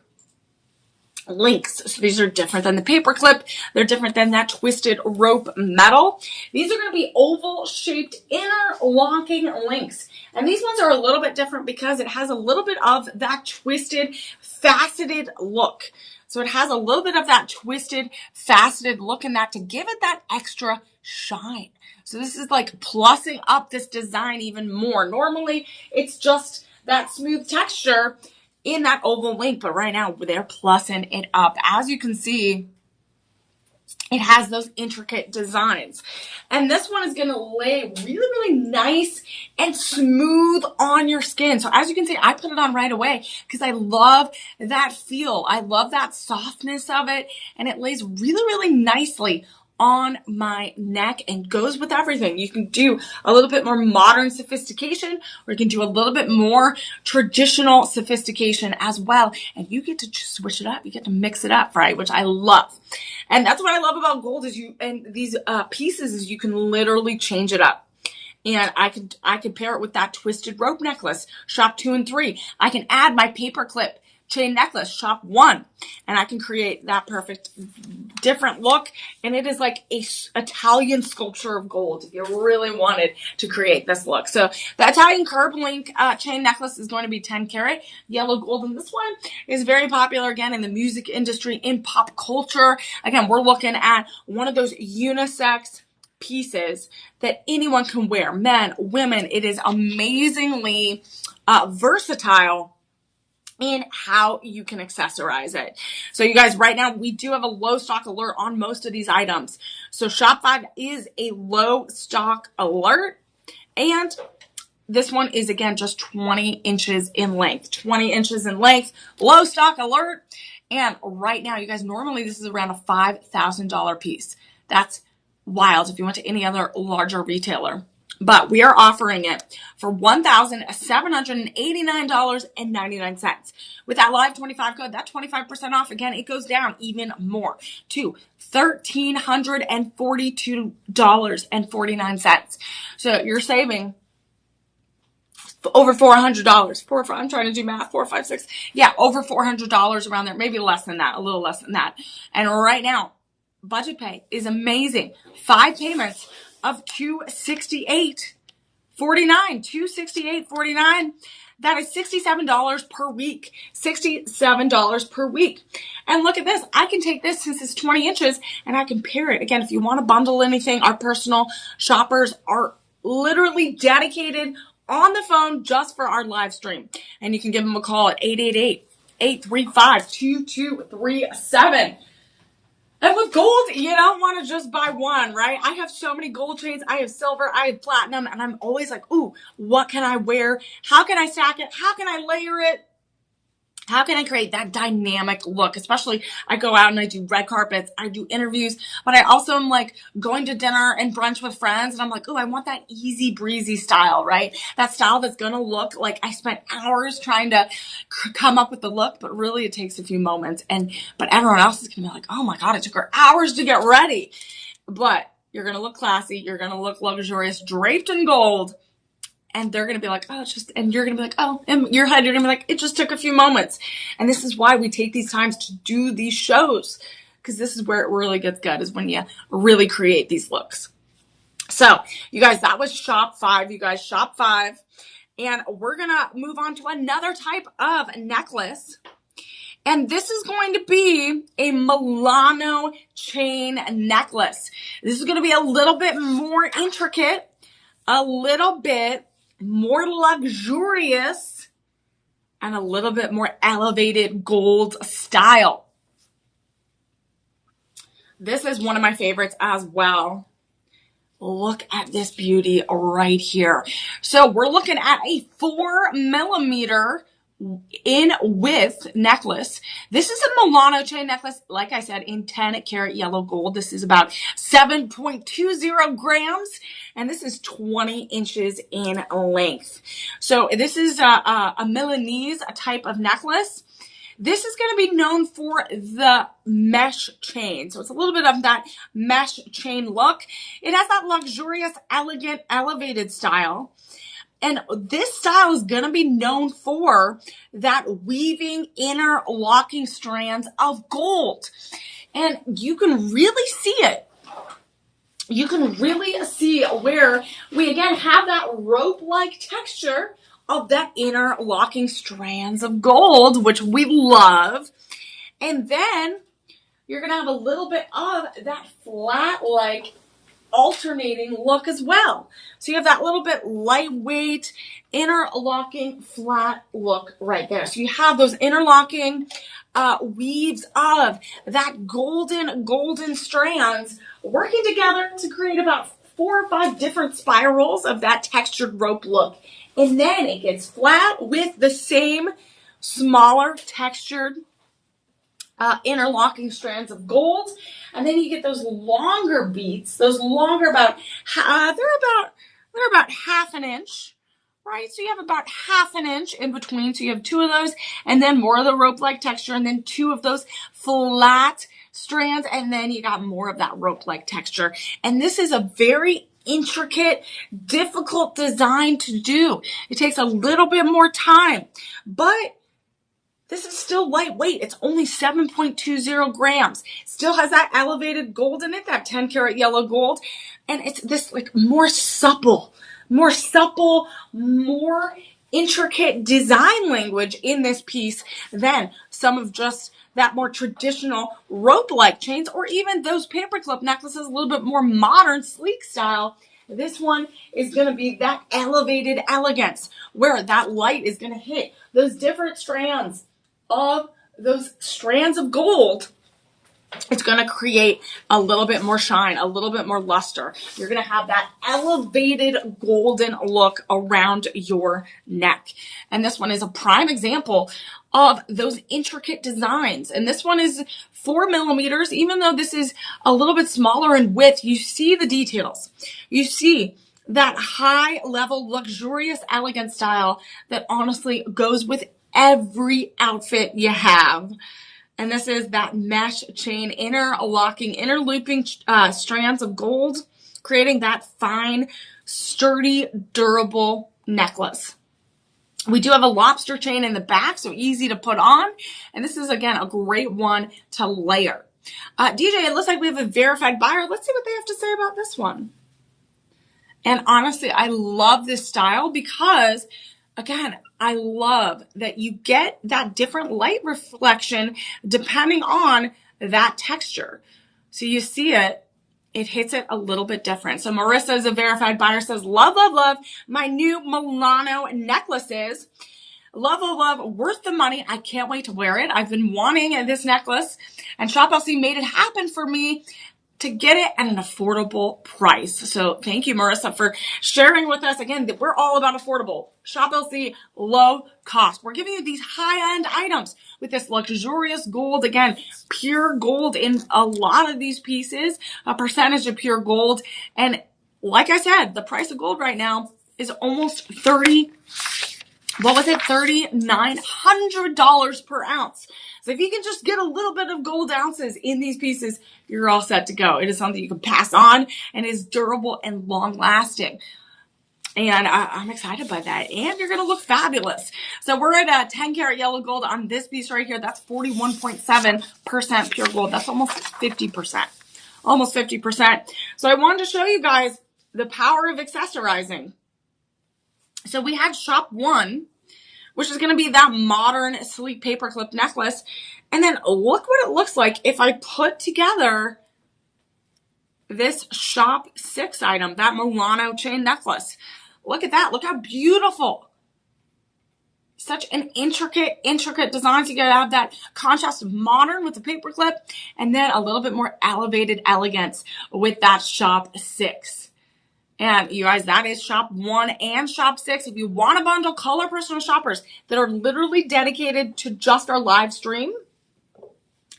links. So these are different than the paper clip. They're different than that twisted rope metal. These are going to be oval shaped interlocking links. And these ones are a little bit different because it has a little bit of that twisted, faceted look. So it has a little bit of that twisted, faceted look in that to give it that extra shine. So this is like plussing up this design even more. Normally, it's just that smooth texture in that oval link, but right now they're plussing it up. As you can see, It has those intricate designs. And this one is going to lay really, really nice and smooth on your skin. So as you can see, I put it on right away because I love that feel. I love that softness of it. And it lays really, really nicely on my neck and goes with everything. You can do a little bit more modern sophistication, or you can do a little bit more traditional sophistication as well. And you get to just switch it up. You get to mix it up, right? Which I love. And that's what I love about gold is these pieces is you can literally change it up. And I could pair it with that twisted rope necklace, shop 2 and 3. I can add my paperclip chain necklace, shop 1, and I can create that perfect different look. And it is like a Italian sculpture of gold if you really wanted to create this look. So the Italian curb link chain necklace is going to be 10 karat yellow gold, and this one is very popular again in the music industry, in pop culture. Again, we're looking at one of those unisex pieces that anyone can wear, men, women. It is amazingly versatile in how you can accessorize it. So you guys, right now we do have a low stock alert on most of these items. So shop 5 is a low stock alert, and this one is again just 20 inches in length. 20 inches in length, low stock alert. And right now, you guys, normally this is around a $5,000 piece. That's wild if you went to any other larger retailer. But we are offering it for $1,789.99. With that live 25 code, that 25% off, again, it goes down even more to $1,342.49. So you're saving over $400. I'm trying to do math. 4, 5, 6. Yeah, over $400 around there. Maybe less than that, a little less than that. And right now, budget pay is amazing. 5 payments of $268.49. $268.49. That is $67 per week. $67 per week. And look at this. I can take this since it's 20 inches and I can pair it. Again, if you want to bundle anything, our personal shoppers are literally dedicated on the phone just for our live stream. And you can give them a call at 888-835-2237. And with gold, you don't want to just buy one, right? I have so many gold chains. I have silver, I have platinum, and I'm always like, ooh, what can I wear? How can I stack it? How can I layer it? How can I create that dynamic look? Especially I go out and I do red carpets, I do interviews, but I also am like going to dinner and brunch with friends, and I'm like, oh, I want that easy breezy style, right? That style that's going to look like I spent hours trying to come up with the look, but really it takes a few moments. But everyone else is going to be like, oh my God, it took her hours to get ready. But you're going to look classy. You're going to look luxurious, draped in gold. And they're going to be like, oh, it's just, and you're going to be like, oh, in your head, you're going to be like, it just took a few moments. And this is why we take these times to do these shows, because this is where it really gets good, is when you really create these looks. So you guys, that was shop 5. You guys, shop 5. And we're going to move on to another type of necklace. And this is going to be a Milano chain necklace. This is going to be a little bit more intricate, a little bit more luxurious, and a little bit more elevated gold style. This is one of my favorites as well. Look at this beauty right here. So we're looking at a 4 millimeter in width necklace. This is a Milano chain necklace, like I said, in 10 karat yellow gold. This is about 7.20 grams, and this is 20 inches in length. So this is a Milanese type of necklace. This is going to be known for the mesh chain. So it's a little bit of that mesh chain look. It has that luxurious, elegant, elevated style. And this style is going to be known for that weaving, interlocking strands of gold. And you can really see it. You can really see where we, again, have that rope-like texture of that interlocking strands of gold, which we love. And then you're going to have a little bit of that flat-like alternating look as well. So you have that little bit lightweight, interlocking, flat look right there. So you have those interlocking weaves of that golden strands working together to create about 4 or 5 different spirals of that textured rope look. And then it gets flat with the same smaller textured interlocking strands of gold. And then you get those longer beats, those longer they're about half an inch, right? So you have about half an inch in between. So you have 2 of those and then more of the rope-like texture and then 2 of those flat strands. And then you got more of that rope-like texture. And this is a very intricate, difficult design to do. It takes a little bit more time, but this is still lightweight. It's only 7.20 grams. Still has that elevated gold in it, that 10 karat yellow gold. And it's this like more supple, more intricate design language in this piece than some of just that more traditional rope-like chains or even those paperclip necklaces, a little bit more modern, sleek style. This one is going to be that elevated elegance where that light is going to hit those different strands of those strands of gold. It's going to create a little bit more shine, a little bit more luster. You're going to have that elevated golden look around your neck. And this one is a prime example of those intricate designs. And this one is 4 millimeters. Even though this is a little bit smaller in width, you see the details. You see that high level, luxurious, elegant style that honestly goes with every outfit you have. And this is that mesh chain interlooping strands of gold, creating that fine, sturdy, durable necklace. We do have a lobster chain in the back, so easy to put on. And this is, again, a great one to layer. DJ, it looks like we have a verified buyer. Let's see what they have to say about this one. And honestly, I love this style because, again, I love that you get that different light reflection depending on that texture. So you see it hits it a little bit different. So Marissa is a verified buyer, says, love, love, love my new Milano necklaces. Love, love, love, worth the money. I can't wait to wear it. I've been wanting this necklace and Shop LC made it happen for me to get it at an affordable price. So thank you, Marissa, for sharing with us. Again, we're all about affordable. Shop LC, low cost. We're giving you these high-end items with this luxurious gold. Again, pure gold in a lot of these pieces, a percentage of pure gold. And like I said, the price of gold right now is almost $3,900 per ounce. So if you can just get a little bit of gold ounces in these pieces, you're all set to go. It is something you can pass on and is durable and long lasting. And I'm excited by that. And you're going to look fabulous. So we're at 10 karat yellow gold on this piece right here. That's 41.7% pure gold. That's almost 50%. Almost 50%. So I wanted to show you guys the power of accessorizing. So we had shop 1, which is going to be that modern sleek paperclip necklace. And then look what it looks like if I put together this shop 6 item, that Milano chain necklace. Look at that. Look how beautiful. Such an intricate design. So you gotta have that contrast of modern with the paperclip and then a little bit more elevated elegance with that shop 6. And you guys, that is shop 1 and shop 6. If you want to bundle color personal shoppers that are literally dedicated to just our live stream,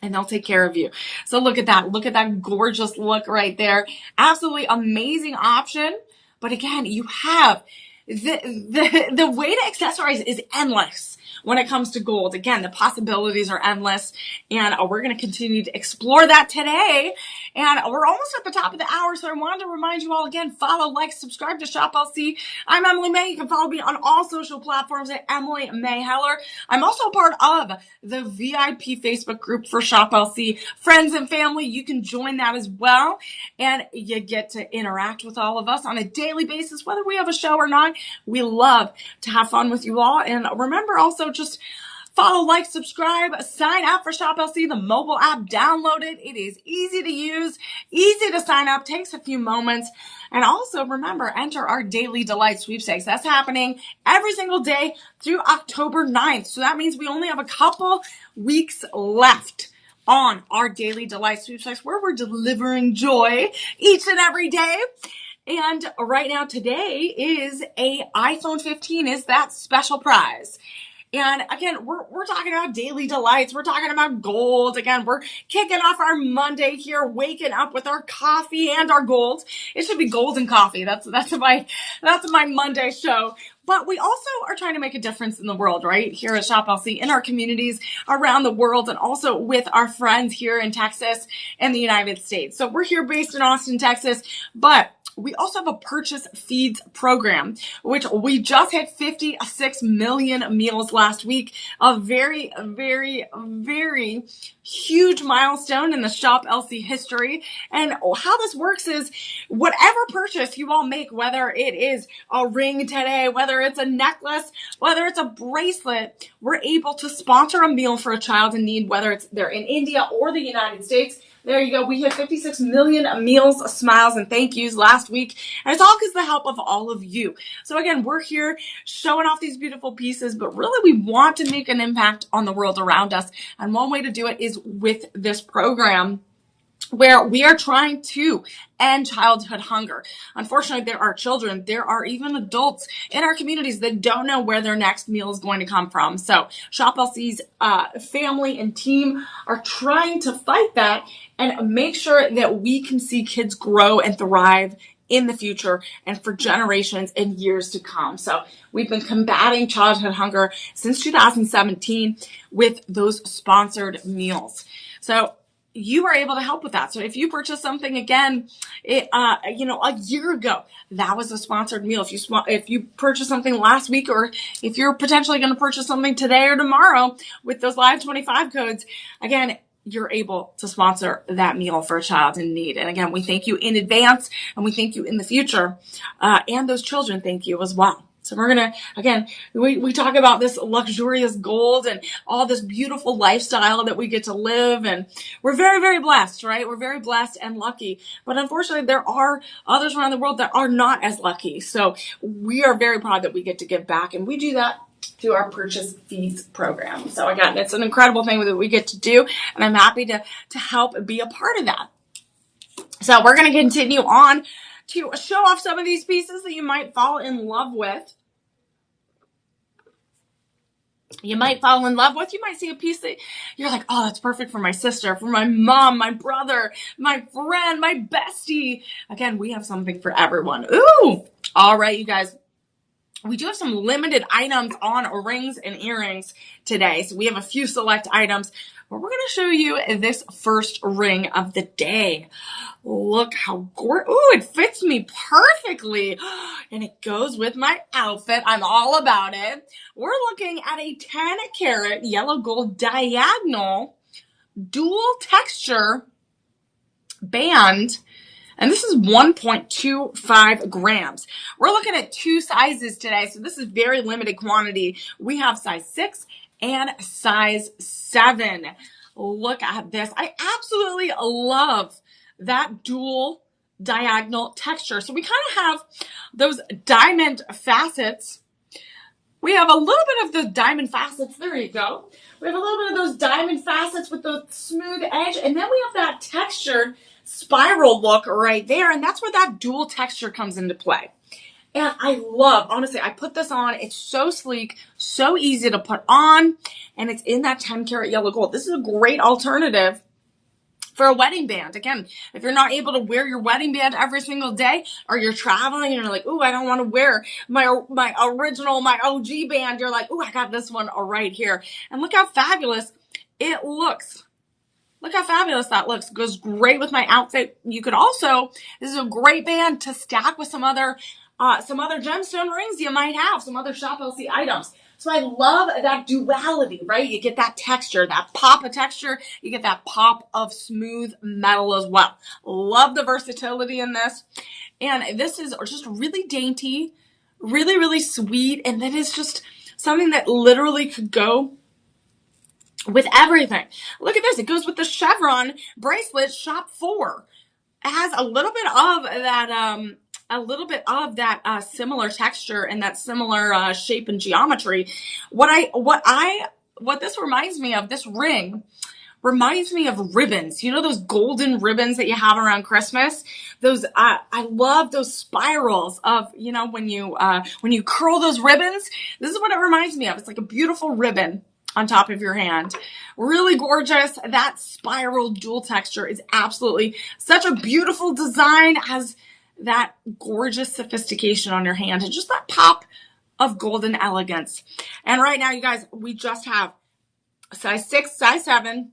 and they'll take care of you. So look at that. Look at that gorgeous look right there. Absolutely amazing option. But again, you have the way to accessorize is endless when it comes to gold. Again, the possibilities are endless, and we're going to continue to explore that today. And we're almost at the top of the hour, so I wanted to remind you all again, follow, like, subscribe to Shop LC. I'm Emily Mae. You can follow me on all social platforms at Emily Mae Heller. I'm also a part of the VIP Facebook group for Shop LC. Friends and family, you can join that as well, and you get to interact with all of us on a daily basis, whether we have a show or not. We love to have fun with you all. And remember also, just Follow, like, subscribe, sign up for Shop LC, the mobile app. Download it. It is easy to use, easy to sign up, takes a few moments. And also remember, enter our Daily Delight sweepstakes. That's happening every single day through October 9th. So that means we only have a couple weeks left on our Daily Delight sweepstakes, where we're delivering joy each and every day. And right now, today is a iPhone 15 is that special prize. And again, we're talking about daily delights. We're talking about gold. Again, we're kicking off our Monday here, waking up with our coffee and our gold. It should be gold and coffee. That's my Monday show. But we also are trying to make a difference in the world, right? Here at Shop LC, in our communities around the world, and also with our friends here in Texas and the United States. So we're here based in Austin, Texas, but we also have a purchase feeds program, which we just hit 56 million meals last week. A very, very, very huge milestone in the Shop LC history. And how this works is whatever purchase you all make, whether it is a ring today, whether it's a necklace, whether it's a bracelet, we're able to sponsor a meal for a child in need, whether it's they're in India or the United States. There you go. We hit 56 million meals, smiles, and thank yous last week. And it's all because of the help of all of you. So again, we're here showing off these beautiful pieces, but really we want to make an impact on the world around us. And one way to do it is with this program, where we are trying to end childhood hunger. Unfortunately, there are children, there are even adults in our communities that don't know where their next meal is going to come from. So Shop LC's family and team are trying to fight that and make sure that we can see kids grow and thrive in the future and for generations and years to come. So we've been combating childhood hunger since 2017 with those sponsored meals. So you are able to help with that. So if you purchase something again, a year ago, that was a sponsored meal. If you purchase something last week, or if you're potentially going to purchase something today or tomorrow with those Live 25 codes, again, you're able to sponsor that meal for a child in need. And again, we thank you in advance, and we thank you in the future. And those children thank you as well. So we're going to, again, we talk about this luxurious gold and all this beautiful lifestyle that we get to live. And we're very, very blessed, right? We're very blessed and lucky. But unfortunately, there are others around the world that are not as lucky. So we are very proud that we get to give back. And we do that through our purchase feeds program. So again, it's an incredible thing that we get to do. And I'm happy to help be a part of that. So we're going to continue on to show off some of these pieces that you might fall in love with. You might fall in love with. You might see a piece that you're like, oh, that's perfect for my sister, for my mom, my brother, my friend, my bestie. Again, we have something for everyone. Ooh, all right, you guys. We do have some limited items on rings and earrings today. So we have a few select items, but we're going to show you this first ring of the day. Look how gorgeous. Ooh, it fits me perfectly. And it goes with my outfit. I'm all about it. We're looking at a 10 karat yellow gold diagonal dual texture band. And this is 1.25 grams. We're looking at two sizes today. So this is very limited quantity. We have size 6 and size 7. Look at this. I absolutely love that dual diagonal texture. So we kind of have those diamond facets. We have a little bit of the diamond facets. There you go. We have a little bit of those diamond facets with the smooth edge. And then we have that textured spiral look right there. And that's where that dual texture comes into play. And I love, honestly, I put this on. It's so sleek, so easy to put on. And it's in that 10 karat yellow gold. This is a great alternative for a wedding band. Again, if you're not able to wear your wedding band every single day, or you're traveling and you're like, ooh, I don't want to wear my original, my OG band. You're like, ooh, I got this one right here. And look how fabulous it looks. Look how fabulous that looks. Goes great with my outfit. You could also, this is a great band to stack with some other gemstone rings you might have, some other Shop LC items. So I love that duality, right? You get that texture, that pop of texture. You get that pop of smooth metal as well. Love the versatility in this. And this is just really dainty, really, really sweet. And then it's just something that literally could go with everything. Look at this. It goes with the chevron bracelet, shop 4. It has a little bit of that similar texture and that similar shape and geometry. What this reminds me of, this ring reminds me of ribbons. You know those golden ribbons that you have around Christmas? Those I love those spirals of, you know, when you curl those ribbons. This is what it reminds me of. It's like a beautiful ribbon on top of your hand. Really gorgeous. That spiral jewel texture is absolutely such a beautiful design, has that gorgeous sophistication on your hand and just that pop of golden elegance. And right now, you guys, we just have size 6, size 7,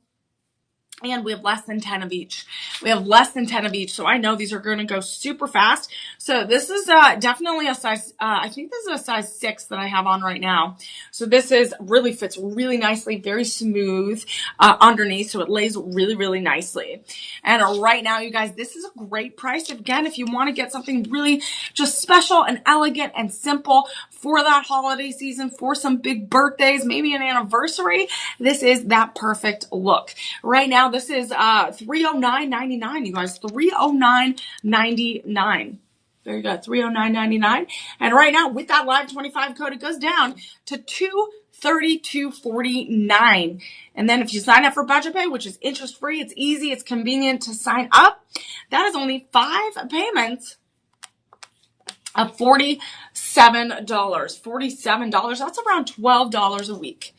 and we have less than 10 of each. We have less than 10 of each. So I know these are going to go super fast. So this is definitely a size, I think this is a size 6 that I have on right now. So this is really fits really nicely, very smooth underneath. So it lays really, really nicely. And right now, you guys, this is a great price. Again, if you want to get something really just special and elegant and simple for that holiday season, for some big birthdays, maybe an anniversary, this is that perfect look. Right now, this is $309.99, you guys. $309.99. Very good. $309.99. And right now, with that live 25 code, it goes down to $232.49. And then if you sign up for budget pay, which is interest free, it's easy, it's convenient to sign up. That is only 5 payments of $47. $47. That's around $12 a week.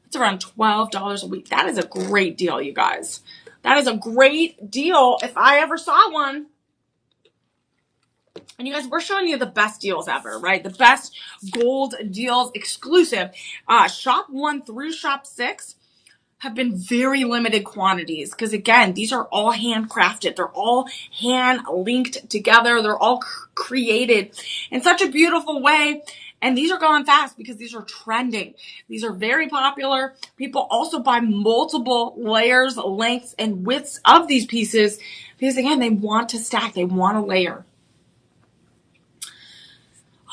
It's around $12 a week. That is a great deal, you guys. That is a great deal if I ever saw one. And you guys, we're showing you the best deals ever, right? The best gold deals exclusive. Shop 1 through shop 6 have been very limited quantities because, again, these are all handcrafted. They're all hand linked together. They're all created in such a beautiful way. And these are going fast because these are trending. These are very popular. People also buy multiple layers, lengths, and widths of these pieces because, again, they want to stack. They want to layer.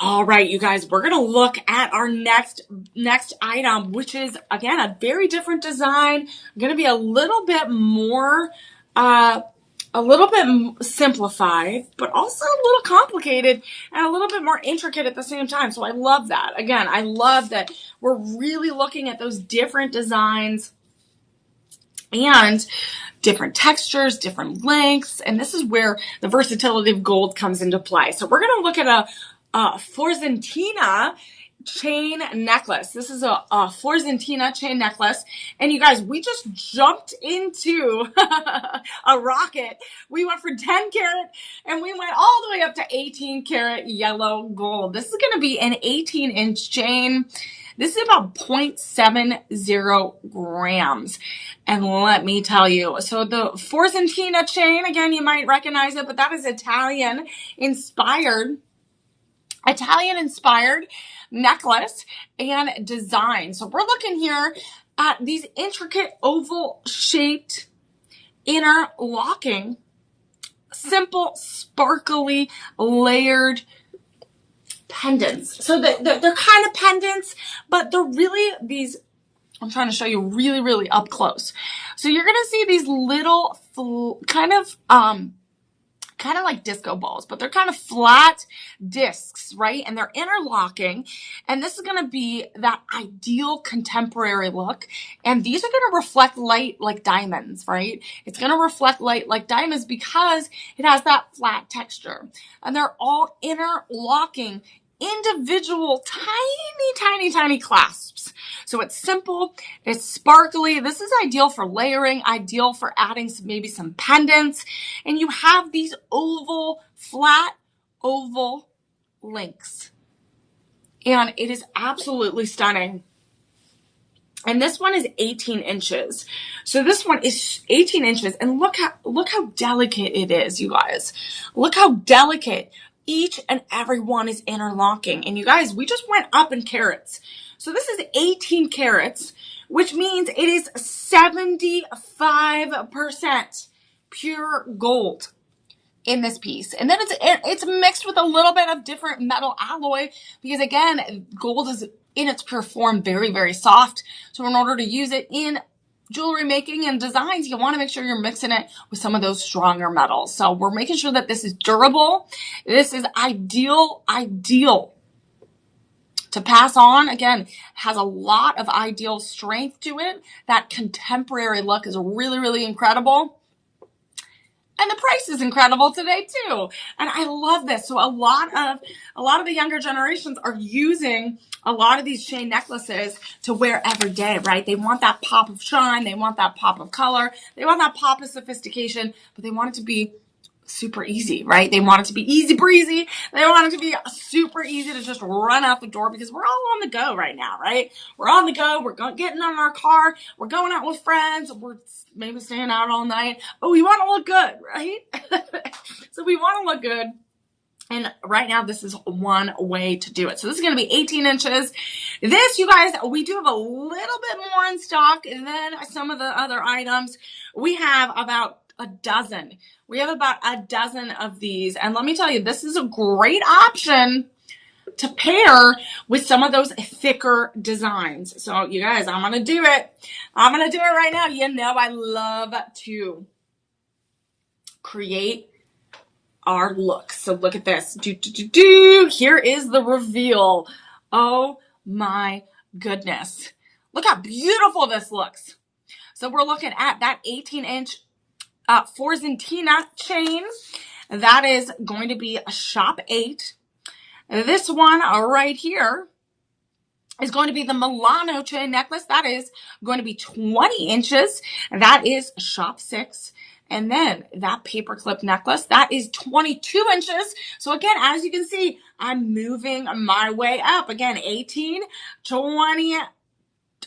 All right, you guys, we're going to look at our next item, which is, again, a very different design. Going to be a little bit more, simplified, but also a little complicated and a little bit more intricate at the same time. So I love that. Again, I love that we're really looking at those different designs and different textures, different lengths. And this is where the versatility of gold comes into play. So we're going to look at a Forzentina chain necklace. This is a Forzentina chain necklace. And you guys, we just jumped into a rocket. We went for 10 karat and we went all the way up to 18 karat yellow gold. This is going to be an 18-inch chain. This is about 0.70 grams. And let me tell you, so the Forzentina chain, again, you might recognize it, but that is Italian-inspired necklace and design. So we're looking here at these intricate oval shaped interlocking, simple, sparkly, layered pendants. So they're kind of pendants, but they're really these, I'm trying to show you really, really up close. So you're going to see these little kind of like disco balls, but they're kind of flat discs, right? And they're interlocking. And this is going to be that ideal contemporary look. And these are going to reflect light like diamonds, right? It's going to reflect light like diamonds because it has that flat texture. And they're all interlocking individual tiny clasps. So it's simple, it's sparkly. This is ideal for layering, ideal for adding maybe some pendants. And you have these flat oval links. And it is absolutely stunning. And this one is 18 inches. So this one is 18 inches. And look how delicate it is, you guys. Look how delicate. Each and every one is interlocking. And you guys, we just went up in carats. So this is 18 carats, which means it is 75% pure gold in this piece. And then it's mixed with a little bit of different metal alloy because, again, gold is in its pure form very, very soft. So in order to use it in jewelry making and designs, you want to make sure you're mixing it with some of those stronger metals. So we're making sure that this is durable. This is ideal to pass on. Again, has a lot of ideal strength to it. That contemporary look is really, really incredible. And the price is incredible today too. And I love this. So a lot of the younger generations are using a lot of these chain necklaces to wear every day, right? They want that pop of shine. They want that pop of color. They want that pop of sophistication, but they want it to be super easy, right? They want it to be easy breezy. They want it to be super easy to just run out the door because we're all on the go right now, right? We're on the go. We're getting on our car. We're going out with friends. We're maybe staying out all night. But we want to look good, right? So we want to look good. And right now, this is one way to do it. So this is going to be 18 inches. This, you guys, we do have a little bit more in stock than some of the other items. We have about a dozen. We have about a dozen of these. And let me tell you, this is a great option to pair with some of those thicker designs. So you guys, I'm going to do it. I'm going to do it right now. You know, I love to create our look. So look at this. Here is the reveal. Oh my goodness. Look how beautiful this looks. So we're looking at that 18-inch Forzentina chain. That is going to be a shop 8. This one right here is going to be the Milano chain necklace. That is going to be 20 inches. That is shop 6. And then that paperclip necklace, that is 22 inches. So again, as you can see, I'm moving my way up. Again, 18, 20,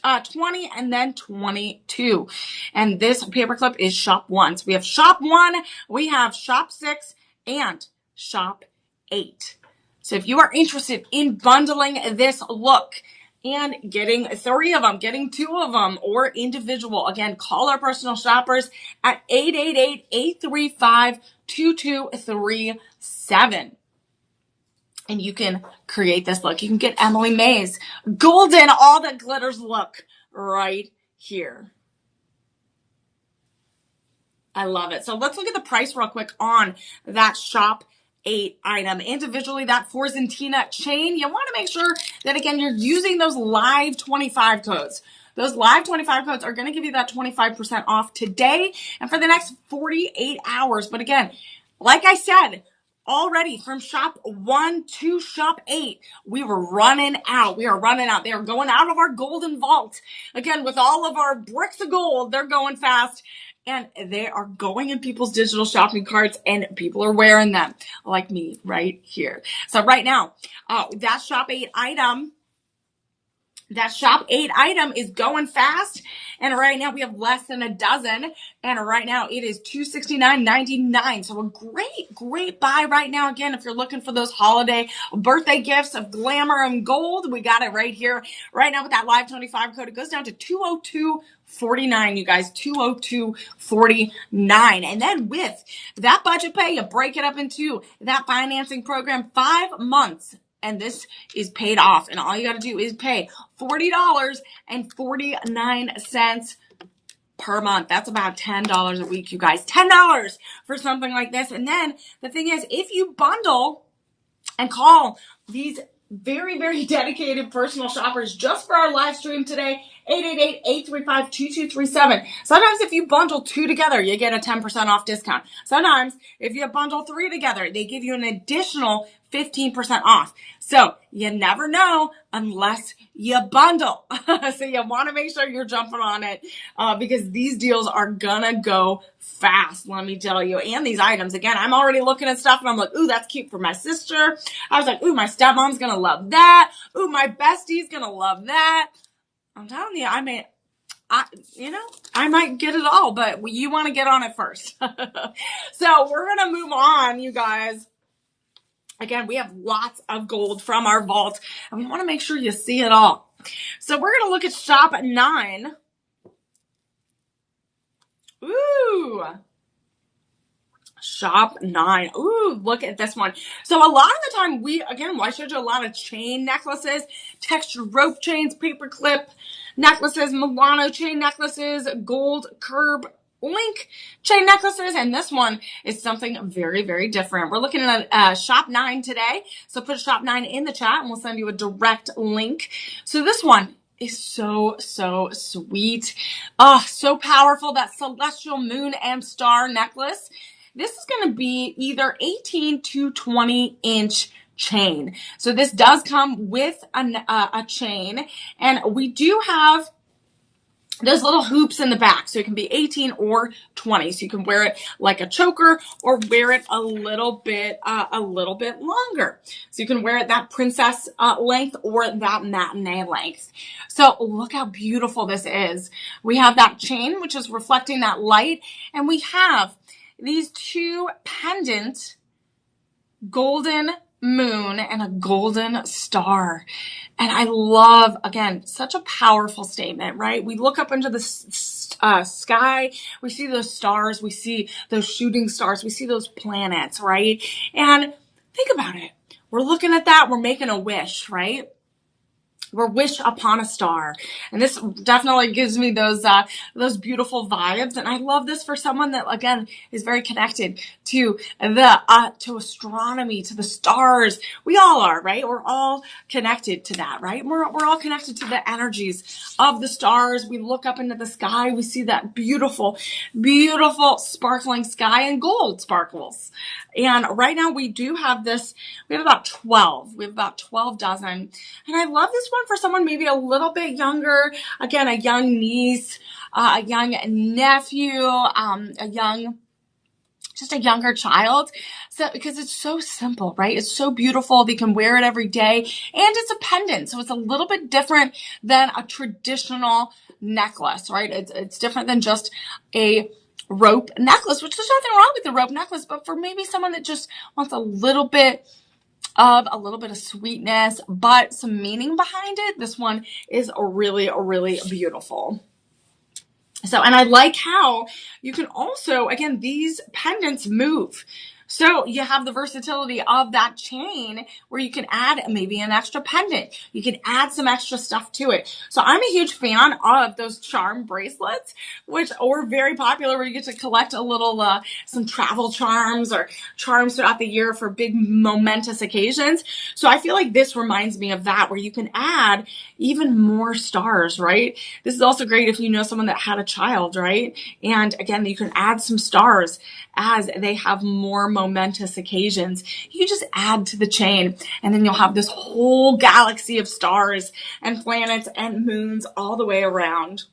20, and then 22. And this paperclip is shop 1. So we have shop 1, we have shop 6, and shop 8. So if you are interested in bundling this look and getting 3 of them, getting 2 of them, or individual, again, call our personal shoppers at 888-835-2237. And you can create this look. You can get Emily Mae's golden, all that glitters look right here. I love it. So let's look at the price real quick on that shop 8 item. Individually, that Forzentina chain, you want to make sure that, again, you're using those live 25 codes. Those live 25 codes are going to give you that 25% off today and for the next 48 hours. But again, like I said, already from shop 1 to shop 8, we were running out. We are running out. They are going out of our golden vault. Again, with all of our bricks of gold, they're going fast. And they are going in people's digital shopping carts and people are wearing them like me right here. So right now, that shop 8 item is going fast. And right now we have less than a dozen. And right now it is $269.99. So a great buy right now. Again, if you're looking for those holiday birthday gifts of glamour and gold, we got it right here. Right now with that live 25 code, it goes down to $202.49, you guys, $202.49. And then with that budget pay, you break it up into that financing program, 5 months. And this is paid off. And all you got to do is pay $40.49 per month. That's about $10 a week, you guys. $10 for something like this. And then the thing is, if you bundle and call these very, very dedicated personal shoppers just for our live stream today, 888-835-2237. Sometimes if you bundle 2 together, you get a 10% off discount. Sometimes if you bundle 3 together, they give you an additional 15% off. So you never know unless you bundle. So you want to make sure you're jumping on it because these deals are gonna go fast, let me tell you. And these items, again, I'm already looking at stuff and I'm like, ooh, that's cute for my sister. I was like, ooh, my stepmom's gonna love that. Ooh, my bestie's gonna love that. I'm telling you, I might get it all, but you want to get on it first. So we're going to move on, you guys. Again, we have lots of gold from our vault, and we want to make sure you see it all. So we're going to look at shop 9. Ooh. Shop 9. Ooh, look at this one. So a lot of the time I showed you a lot of chain necklaces, textured rope chains, paper clip necklaces, Milano chain necklaces, gold curb link chain necklaces. And this one is something very, very different. We're looking at Shop 9 today. So put Shop 9 in the chat and we'll send you a direct link. So this one is so, so sweet. Oh, so powerful. That celestial moon and star necklace. This is going to be either 18 to 20 inch chain. So this does come with a chain, and we do have those little hoops in the back. So it can be 18 or 20. So you can wear it like a choker or wear it a little bit longer. So you can wear it that princess length or that matinee length. So look how beautiful this is. We have that chain, which is reflecting that light. And we have these two pendant golden moon and a golden star. And I love, again, such a powerful statement, right? We look up into the sky, we see those stars, we see those shooting stars, we see those planets, right? And think about it. We're looking at that, we're making a wish, right? We're wish upon a star. And this definitely gives me those beautiful vibes. And I love this for someone that, again, is very connected to to astronomy, to the stars. We all are, right? We're all connected to that, right? We're all connected to the energies of the stars. We look up into the sky. We see that beautiful, beautiful sparkling sky, and gold sparkles. And right now we do have this, we have about 12. We have about 12 dozen. And I love this one for someone maybe a little bit younger. Again, a young niece, a young nephew, just a younger child. So, because it's so simple, right? It's so beautiful. They can wear it every day, and it's a pendant. So it's a little bit different than a traditional necklace, right? It's different than just a rope necklace, which there's nothing wrong with the rope necklace, but for maybe someone that just wants a little bit of sweetness, but some meaning behind it, this one is really, really beautiful. So, and I like how you can also, again, these pendants move. So you have the versatility of that chain where you can add maybe an extra pendant. You can add some extra stuff to it. So I'm a huge fan of those charm bracelets, which are very popular, where you get to collect a little, some travel charms or charms throughout the year for big momentous occasions. So I feel like this reminds me of that, where you can add even more stars, right? This is also great if you know someone that had a child, right? And again, you can add some stars as they have more momentous occasions. You just add to the chain, and then you'll have this whole galaxy of stars and planets and moons all the way around.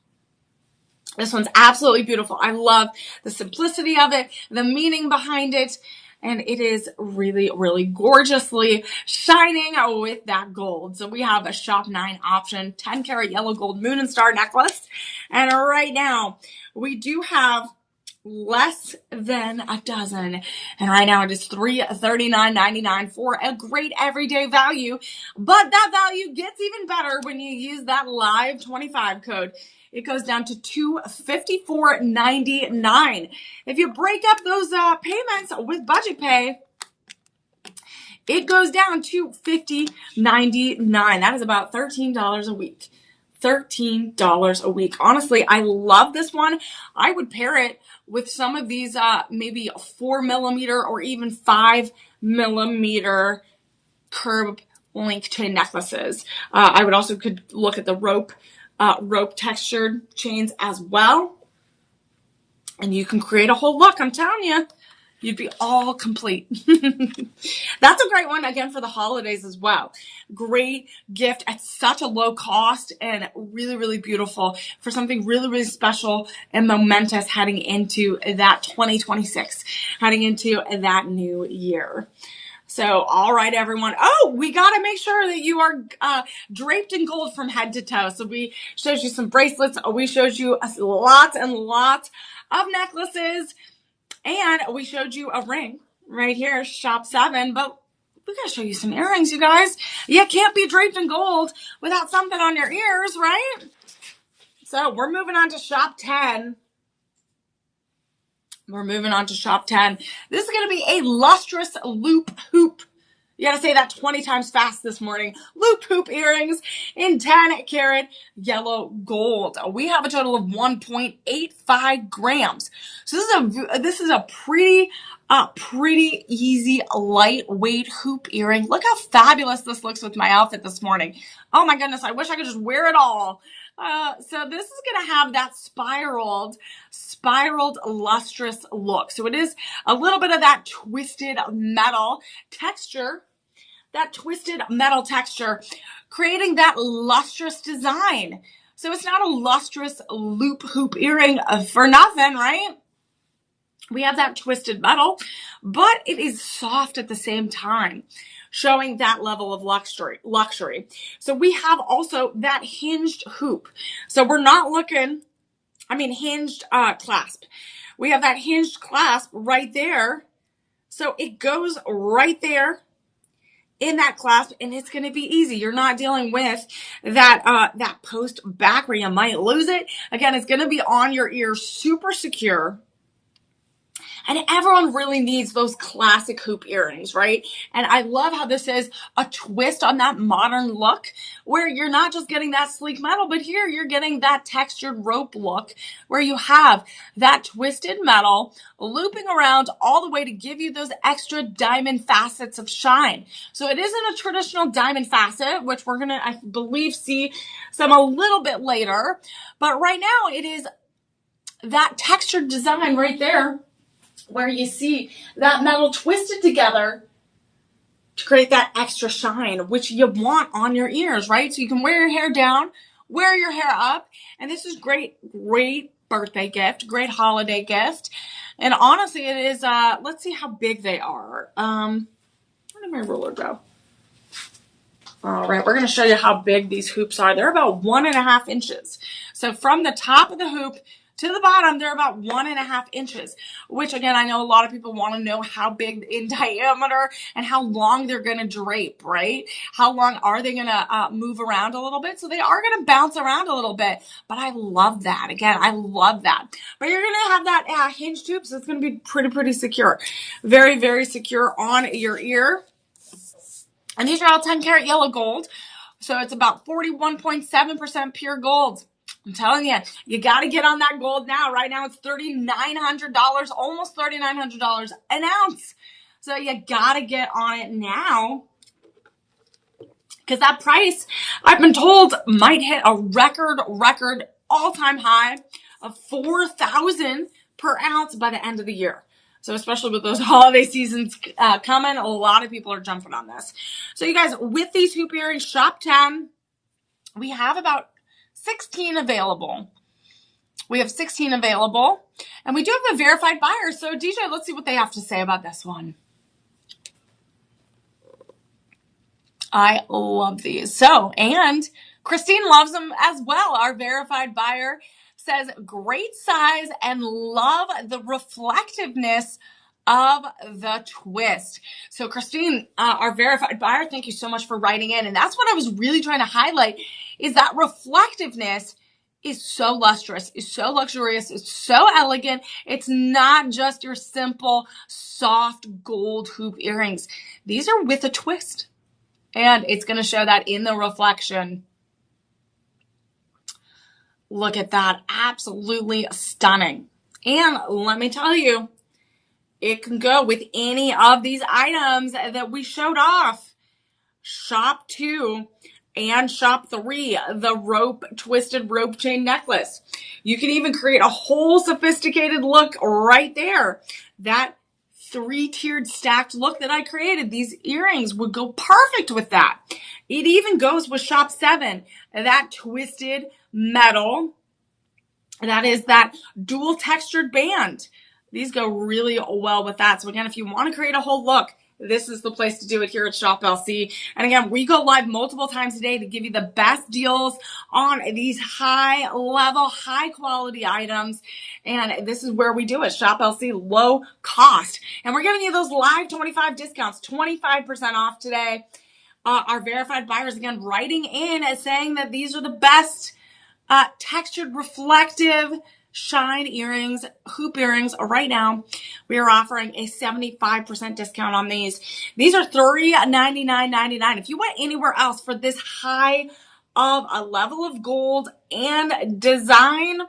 This one's absolutely beautiful. I love the simplicity of it, the meaning behind it, and it is really, really gorgeously shining with that gold. So we have a Shop 9 option, 10 karat yellow gold moon and star necklace. And right now we do have less than a dozen, and right now it is $339.99 for a great everyday value. But that value gets even better when you use that live 25 code. It goes down to $254.99. If you break up those payments with budget pay, it goes down to $50.99. That is about $13 a week. $13 a week. Honestly, I love this one. I would pair it with some of these maybe 4mm or even 5mm curb link chain necklaces. I would also could look at the rope textured chains as well. And you can create a whole look. I'm telling you, you'd be all complete. That's a great one, again, for the holidays as well. Great gift at such a low cost, and really, really beautiful for something really, really special and momentous heading into that 2026, heading into that new year. So, all right, everyone. Oh, we got to make sure that you are draped in gold from head to toe. So we showed you some bracelets. We showed you lots and lots of necklaces. And we showed you a ring right here, Shop 7. But we got to show you some earrings, you guys. You can't be draped in gold without something on your ears, right? So we're moving on to Shop 10. We're moving on to shop 10. This is going to be a lustrous loop hoop. You got to say that 20 times fast this morning. Loop hoop earrings in 10 karat yellow gold. We have a total of 1.85 grams. So this is a pretty easy lightweight hoop earring. Look how fabulous this looks with my outfit this morning. Oh my goodness, I wish I could just wear it all. So this is going to have that spiraled lustrous look. So it is a little bit of that twisted metal texture, creating that lustrous design. So it's not a lustrous loop hoop earring for nothing, right? We have that twisted metal, but it is soft at the same time, showing that level of luxury. So we have also that hinged hoop. So we're not looking, hinged clasp. We have that hinged clasp right there. So it goes right there in that clasp, and it's going to be easy. You're not dealing with that post back where you might lose it. Again, it's going to be on your ear, super secure. And everyone really needs those classic hoop earrings, right? And I love how this is a twist on that modern look where you're not just getting that sleek metal, but here you're getting that textured rope look where you have that twisted metal looping around all the way to give you those extra diamond facets of shine. So it isn't a traditional diamond facet, which we're going to, I believe, see some a little bit later. But right now it is that textured design right there, where you see that metal twisted together to create that extra shine, which you want on your ears, right? So you can wear your hair down, wear your hair up, and this is great birthday gift, great holiday gift. And honestly, it is, let's see how big they are. Where did my ruler go? All right, we're going to show you how big these hoops are. They're about 1.5 inches. So from the top of the hoop to the bottom, they're about 1.5 inches, which again, I know a lot of people want to know how big in diameter and how long they're going to drape, right? How long are they going to move around a little bit? So they are going to bounce around a little bit, but I love that. Again, I love that. But you're going to have that hinged hoop, so it's going to be pretty secure. Very, very secure on your ear. And these are all 10 karat yellow gold. So it's about 41.7% pure gold. I'm telling you, you got to get on that gold now. Right now it's $3,900, almost $3,900 an ounce. So you got to get on it now, because that price, I've been told, might hit a record all-time high of $4,000 per ounce by the end of the year. So especially with those holiday seasons coming, a lot of people are jumping on this. So you guys, with these hoop earrings, shop 10, we have about 16 available. We have 16 available, and we do have a verified buyer. So DJ, let's see what they have to say about this one. I love these. So, and Christine loves them as well. Our verified buyer says, great size and love the reflectiveness of the twist. So Christine, our verified buyer, thank you so much for writing in. And that's what I was really trying to highlight, is that reflectiveness is so lustrous, is so luxurious, is so elegant. It's not just your simple, soft gold hoop earrings. These are with a twist. And it's going to show that in the reflection. Look at that. Absolutely stunning. And let me tell you, it can go with any of these items that we showed off. Shop 2 and shop 3, the twisted rope chain necklace. You can even create a whole sophisticated look right there. That 3-tiered stacked look that I created, these earrings would go perfect with that. It even goes with shop 7, that twisted metal. That is that dual textured band. These go really well with that. So again, if you want to create a whole look, this is the place to do it here at Shop LC. And again, we go live multiple times a day to give you the best deals on these high level, high quality items. And this is where we do it. Shop LC, low cost. And we're giving you those live 25 discounts, 25% off today. Our verified buyers, again, writing in and saying that these are the best textured, reflective shine earrings, hoop earrings right now. We are offering a 75% discount on these. These are $399.99. If you went anywhere else for this high of a level of gold and design,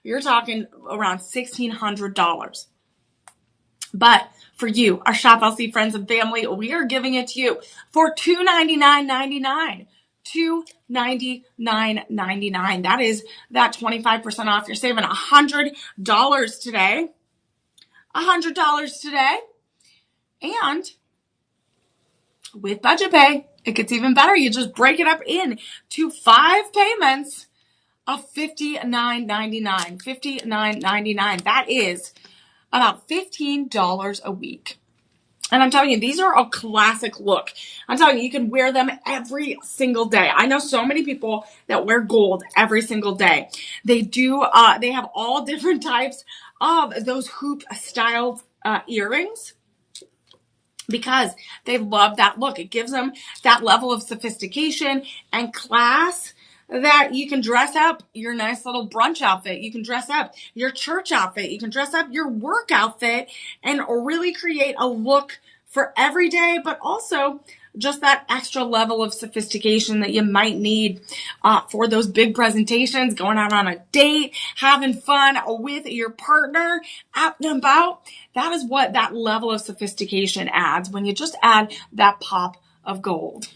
you're talking around $1,600. But for you, our Shop LC friends and family, we are giving it to you for $299.99. $299.99. That is that 25% off. You're saving $100 today. $100 today. And with budget pay, it gets even better. You just break it up into 5 payments of $59.99. $59.99. That is about $15 a week. And I'm telling you, these are a classic look. I'm telling you, you can wear them every single day. I know so many people that wear gold every single day. They have all different types of those hoop styled earrings, because they love that look. It gives them that level of sophistication and class that you can dress up your nice little brunch outfit. You can dress up your church outfit. You can dress up your work outfit and really create a look for every day, but also just that extra level of sophistication that you might need for those big presentations, going out on a date, having fun with your partner, out and about. That is what that level of sophistication adds when you just add that pop of gold.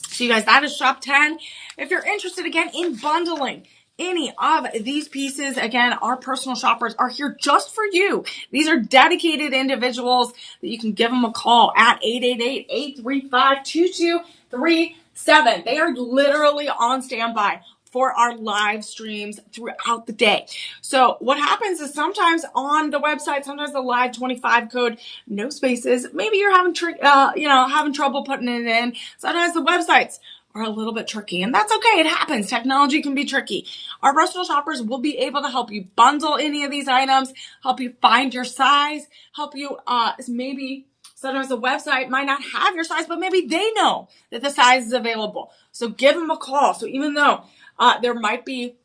So you guys, that is Shop 10. If you're interested again in bundling any of these pieces, again, our personal shoppers are here just for you. These are dedicated individuals that you can give them a call at 888-835-2237. They are literally on standby for our live streams throughout the day. So what happens is sometimes on the website, sometimes the live 25 code, no spaces. Maybe you're having having trouble putting it in. Sometimes the websites are a little bit tricky, and that's okay. It happens. Technology can be tricky. Our personal shoppers will be able to help you bundle any of these items, help you find your size, help you maybe sometimes the website might not have your size, but maybe they know that the size is available. So give them a call. So even though there might be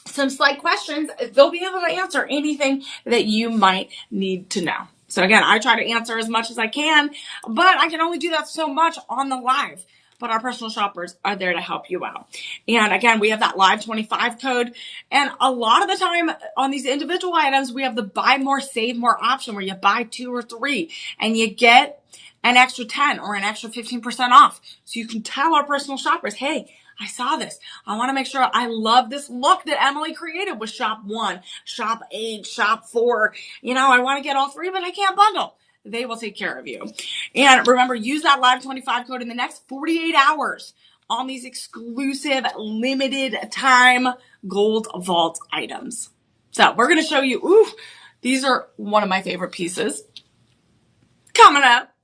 some slight questions, they'll be able to answer anything that you might need to know. So again, I try to answer as much as I can, but I can only do that so much on the live. But our personal shoppers are there to help you out. And again, we have that live 25 code. And a lot of the time on these individual items, we have the buy more, save more option where you buy 2 or 3 and you get an extra 10 or an extra 15% off. So you can tell our personal shoppers, hey, I saw this. I want to make sure I love this look that Emily created with Shop 1, Shop 8, Shop 4. I want to get all 3, but I can't bundle. They will take care of you. And remember, use that live 25 code in the next 48 hours on these exclusive limited time gold vault items. So we're going to show you, these are one of my favorite pieces coming up.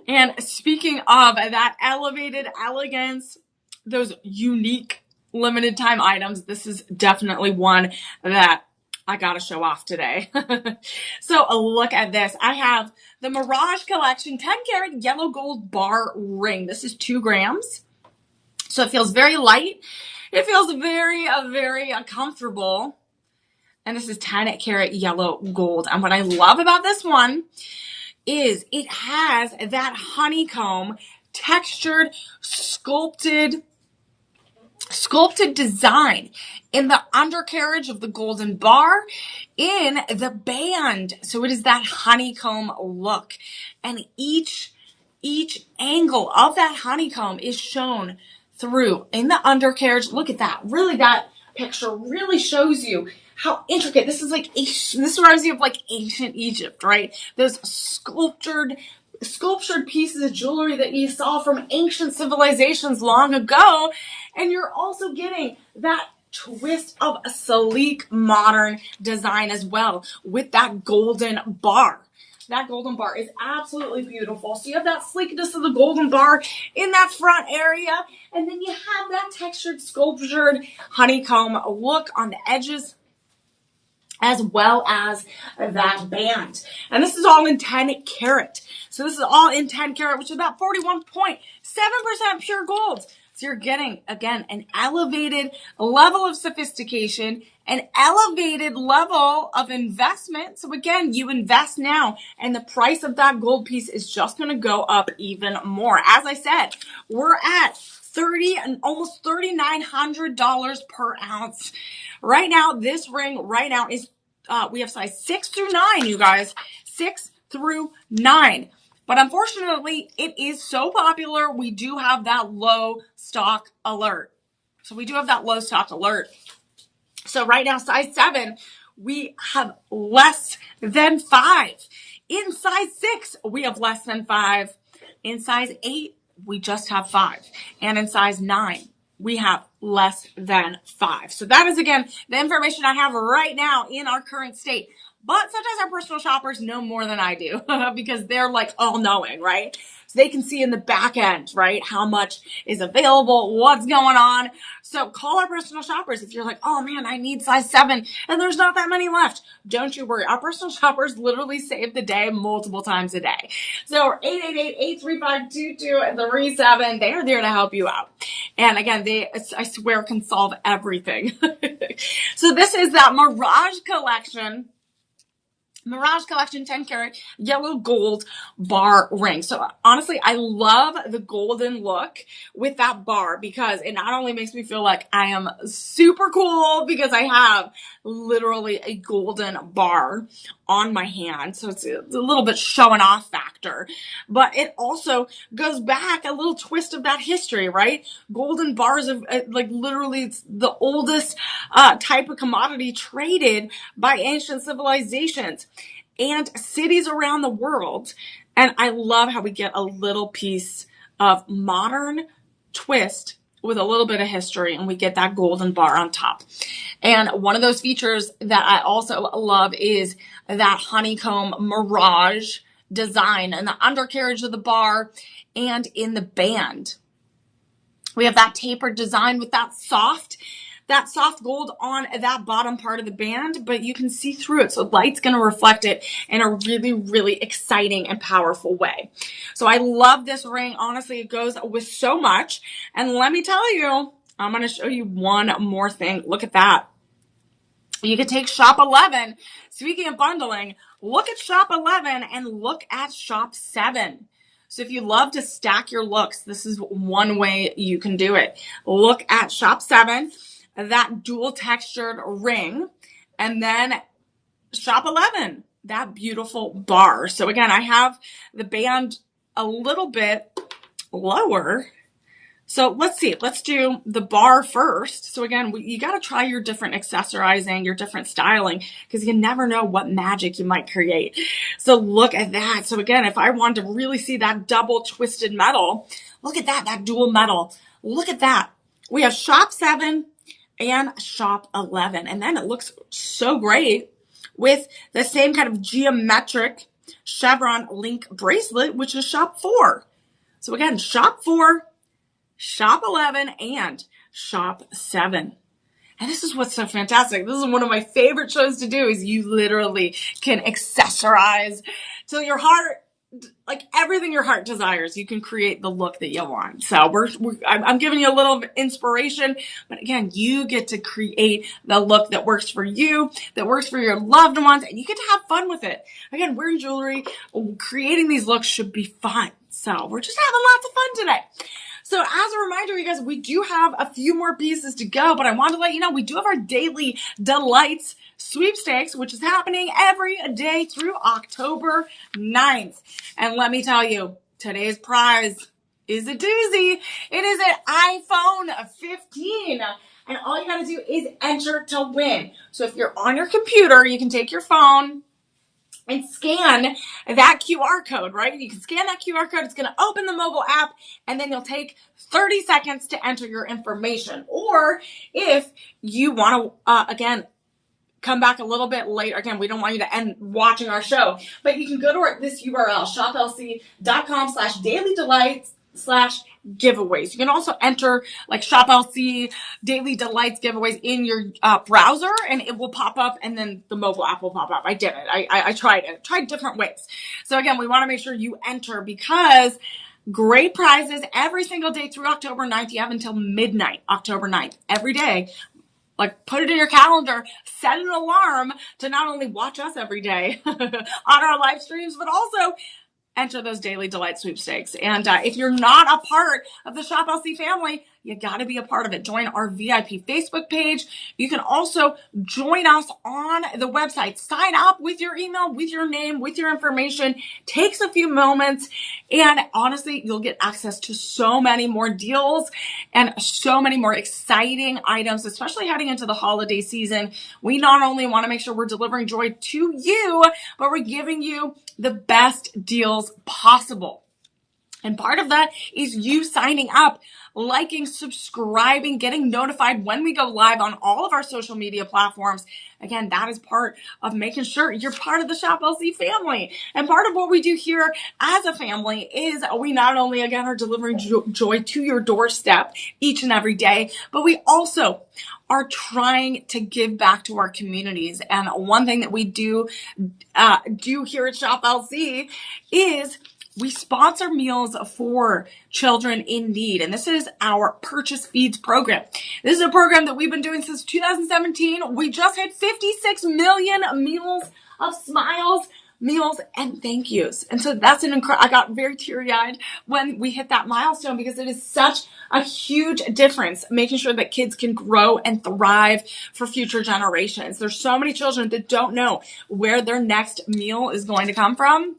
And speaking of that elevated elegance, those unique limited time items, this is definitely one that I gotta show off today. So look at this. I have the Mirage Collection 10 karat yellow gold bar ring. This is 2 grams. So it feels very light. It feels very, very comfortable. And this is 10 karat yellow gold. And what I love about this one is it has that honeycomb textured, sculpted design in the undercarriage of the golden bar, in the band. So it is that honeycomb look. And each angle of that honeycomb is shown through in the undercarriage. Look at that. Really, that picture really shows you how intricate. This reminds me of like ancient Egypt, right? Those sculptured pieces of jewelry that you saw from ancient civilizations long ago. And you're also getting that twist of a sleek modern design as well with that golden bar. That golden bar is absolutely beautiful. So you have that sleekness of the golden bar in that front area. And then you have that textured, sculptured honeycomb look on the edges, as well as that band. And this is all in 10 karat. So this is all in 10 karat, which is about 41.7% pure gold. So you're getting, again, an elevated level of sophistication, an elevated level of investment. So again, you invest now and the price of that gold piece is just going to go up even more. As I said, we're at almost $3,900 per ounce. Right now, this ring right now is, we have size 6 through 9, you guys. 6 through 9. But unfortunately, it is so popular, we do have that low stock alert. So right now, size 7, we have less than 5. In size 6, we have less than 5. In size 8, we just have 5. And in size 9, we have less than 5. So that is, again, the information I have right now in our current state. But sometimes our personal shoppers know more than I do because they're like all knowing, right? So they can see in the back end, right, how much is available, what's going on. So call our personal shoppers if you're like, oh man, I need size 7 and there's not that many left. Don't you worry. Our personal shoppers literally save the day multiple times a day. So 888-835-2237, they are there to help you out. And again, they, I swear, can solve everything. So this is that Mirage Collection 10 karat yellow gold bar ring. So honestly, I love the golden look with that bar because it not only makes me feel like I am super cool because I have literally a golden bar on my hand. So it's a little bit showing off factor, but it also goes back a little twist of that history, right? Golden bars of like literally it's the oldest type of commodity traded by ancient civilizations and cities around the world. And I love how we get a little piece of modern twist with a little bit of history, and we get that golden bar on top. And one of those features that I also love is that honeycomb mirage design and the undercarriage of the bar and in the band. We have that tapered design with that soft gold on that bottom part of the band, but you can see through it. So light's going to reflect it in a really, really exciting and powerful way. So I love this ring. Honestly, it goes with so much. And let me tell you, I'm going to show you one more thing. Look at that. You could take shop 11. Speaking of bundling, look at shop 11 and look at shop 7. So if you love to stack your looks, this is one way you can do it. Look at shop 7, that dual textured ring, and then shop 11, that beautiful bar. So again, I have the band a little bit lower. So let's see, let's do the bar first. So again, you got to try your different accessorizing, your different styling, because you never know what magic you might create. So look at that. So again, if I want to really see that double twisted metal, look at that dual metal. Look at that. We have shop 7 and shop 11. And then it looks so great with the same kind of geometric chevron link bracelet, which is shop 4. So again, shop 4, shop 11, and shop 7. And this is what's so fantastic. This is one of my favorite shows to do is you literally can accessorize till your heart, like everything your heart desires, you can create the look that you want. So I'm giving you a little inspiration, but again, you get to create the look that works for you, that works for your loved ones, and you get to have fun with it. Again, wearing jewelry, creating these looks should be fun. So we're just having lots of fun today. So as a reminder, you guys, we do have a few more pieces to go, but I want to let you know we do have our Daily Delights sweepstakes, which is happening every day through October 9th. And let me tell you, today's prize is a doozy. It is an iPhone 15. And all you got to do is enter to win. So if you're on your computer, you can take your phone and scan that QR code, right? You can scan that QR code. It's going to open the mobile app, and then you'll take 30 seconds to enter your information. Or if you want to, again, come back a little bit later. Again, we don't want you to end watching our show, but you can go to this URL, shoplc.com/dailydelights/giveaways. You can also enter like ShopLC Daily Delights giveaways in your browser, and it will pop up, and then the mobile app will pop up. I did it. I tried it. I tried different ways. So again, we want to make sure you enter because Great prizes every single day through October 9th. You have until midnight, October 9th, every day. Like, put it in your calendar, set an alarm to not only watch us every day on our live streams, but also enter those Daily Delight sweepstakes. And if you're not a part of the Shop LC family, you got to be a part of it. Join our VIP Facebook page. You can also join us on the website. Sign up with your email, with your name, with your information. Takes a few moments. And honestly, you'll get access to so many more deals and so many more exciting items, especially heading into the holiday season. We not only want to make sure we're delivering joy to you, but we're giving you the best deals possible. And part of that is you signing up, liking, subscribing, getting notified when we go live on all of our social media platforms. Again, that is part of making sure you're part of the Shop LC family. And part of what we do here as a family is we not only, again, are delivering joy to your doorstep each and every day, but we also are trying to give back to our communities. And one thing that we do here at Shop LC is we sponsor meals for children in need. And this is our Purchase Feeds program. This is a program that we've been doing since 2017. We just hit 56 million meals of smiles, meals, and thank yous. And so that's I got very teary-eyed when we hit that milestone because it is such a huge difference making sure that kids can grow and thrive for future generations. There's so many children that don't know where their next meal is going to come from.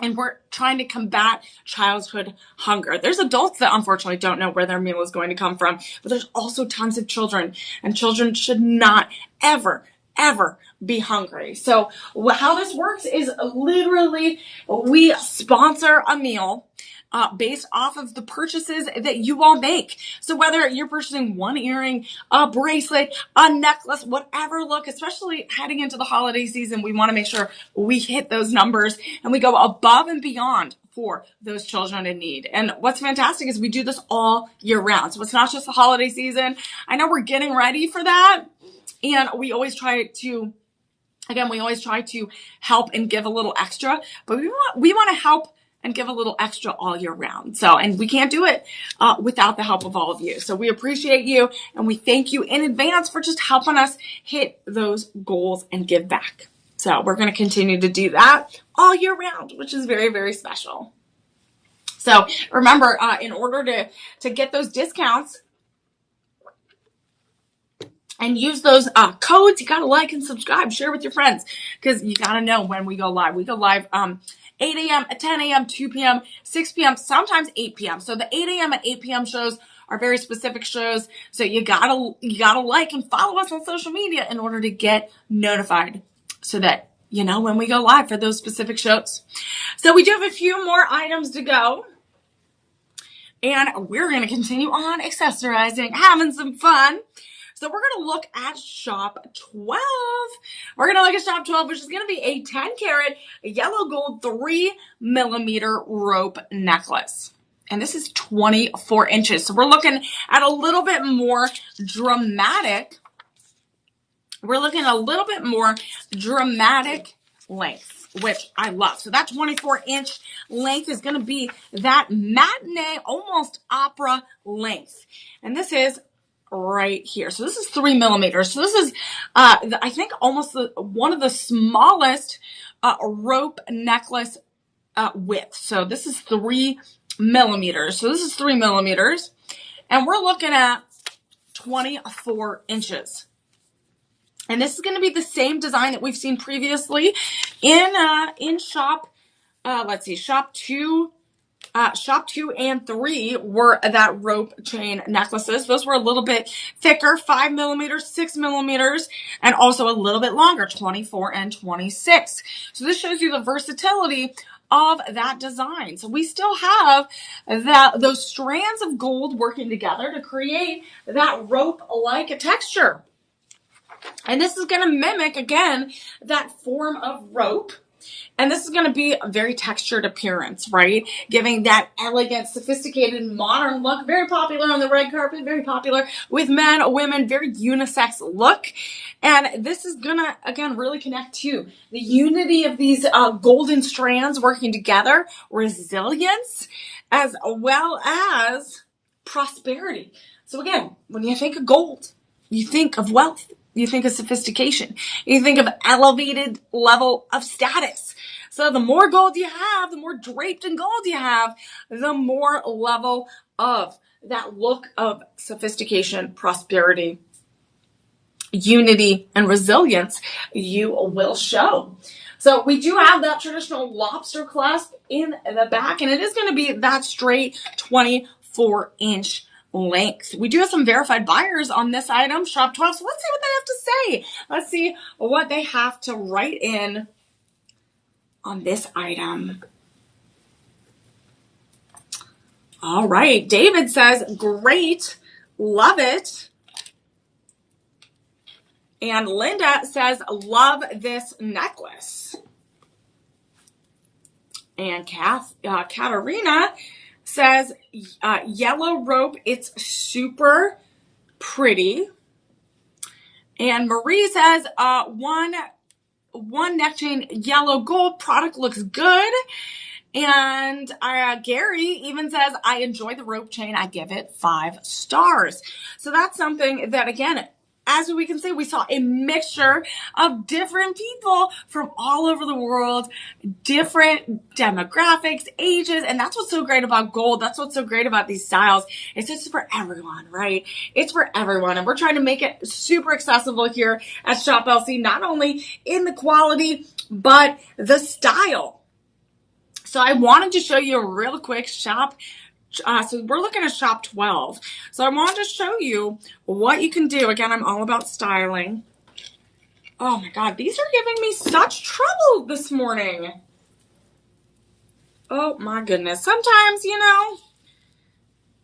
And we're trying to combat childhood hunger. There's adults that unfortunately don't know where their meal is going to come from, but there's also tons of children, and children should not ever be hungry. So how this works is literally we sponsor a meal based off of the purchases that you all make. So whether you're purchasing one earring, a bracelet, a necklace, whatever look, especially heading into the holiday season, we want to make sure we hit those numbers and we go above and beyond for those children in need. And what's fantastic is we do this all year round. So it's not just the holiday season. I know we're getting ready for that. And we always try to help and give a little extra, but we want to help and give a little extra all year round. So, and we can't do it without the help of all of you. So we appreciate you and we thank you in advance for just helping us hit those goals and give back. So we're going to continue to do that all year round, which is very, very special. So remember, in order to get those discounts and use those codes, you got to like and subscribe, share with your friends, because you got to know when we go live. We go live 8 a.m., 10 a.m., 2 p.m., 6 p.m., sometimes 8 p.m. So the 8 a.m. and 8 p.m. shows are very specific shows. So you gotta like and follow us on social media in order to get notified so that you know when we go live for those specific shows. So we do have a few more items to go. And we're going to continue on accessorizing, having some fun. So we're going to look at Shop 12. We're going to look at Shop 12, which is going to be a 10 karat yellow gold 3mm rope necklace. And this is 24 inches. So we're looking at a little bit more dramatic. We're looking at a little bit more dramatic length, which I love. So that 24-inch length is going to be that matinee, almost opera length. And this is right here. So this is 3mm. So this is, I think, almost one of the smallest rope necklace width. So this is 3mm. So this is 3mm. And we're looking at 24 inches. And this is going to be the same design that we've seen previously in Shop. Let's see, Shop 2 and 3 were that rope chain necklaces. Those were a little bit thicker, 5mm, 6mm, and also a little bit longer, 24 and 26. So this shows you the versatility of that design. So we still have those strands of gold working together to create that rope-like texture. And this is going to mimic, again, that form of rope. And this is going to be a very textured appearance, right? Giving that elegant, sophisticated, modern look. Very popular on the red carpet, very popular with men, women, very unisex look. And this is going to, again, really connect to the unity of these golden strands working together, resilience, as well as prosperity. So again, when you think of gold, you think of wealth, you think of sophistication, you think of elevated level of status. So the more gold you have, the more draped in gold you have, the more level of that look of sophistication, prosperity, unity, and resilience you will show. So we do have that traditional lobster clasp in the back, and it is going to be that straight 24-inch length. We do have some verified buyers on this item, Shop 12. So let's see what they have to say. Let's see what they have to write in on this item. All right. David says, great. Love it. And Linda says, love this necklace. And Katarina says, yellow rope, it's super pretty. And Marie says, one neck chain, yellow gold, product looks good. And Gary even says, I enjoy the rope chain. I give it 5 stars. So that's something that, again, as we can see, we saw a mixture of different people from all over the world, different demographics, ages, and that's what's so great about gold. That's what's so great about these styles. It's just for everyone, right? It's for everyone, and we're trying to make it super accessible here at Shop LC, not only in the quality, but the style. So I wanted to show you a real quick shop. So we're looking at Shop 12. So I wanted to show you what you can do. Again, I'm all about styling. Oh my God, these are giving me such trouble this morning. Oh my goodness. Sometimes,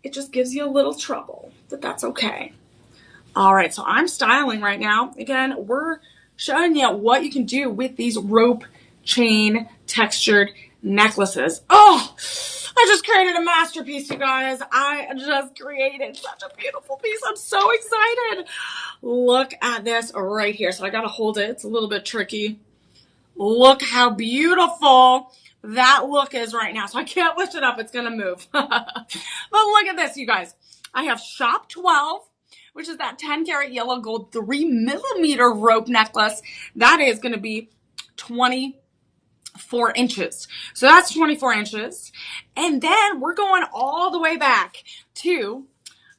it just gives you a little trouble, but that's okay. All right, so I'm styling right now. Again, we're showing you what you can do with these rope chain textured necklaces. Oh, I just created a masterpiece, you guys. I just created such a beautiful piece. I'm so excited. Look at this right here. So I got to hold it. It's a little bit tricky. Look how beautiful that look is right now. So I can't lift it up. It's going to move. But look at this, you guys. I have Shop 12, which is that 10 karat yellow gold 3mm rope necklace. That is going to be 24 inches. So that's 24 inches. And then we're going all the way back to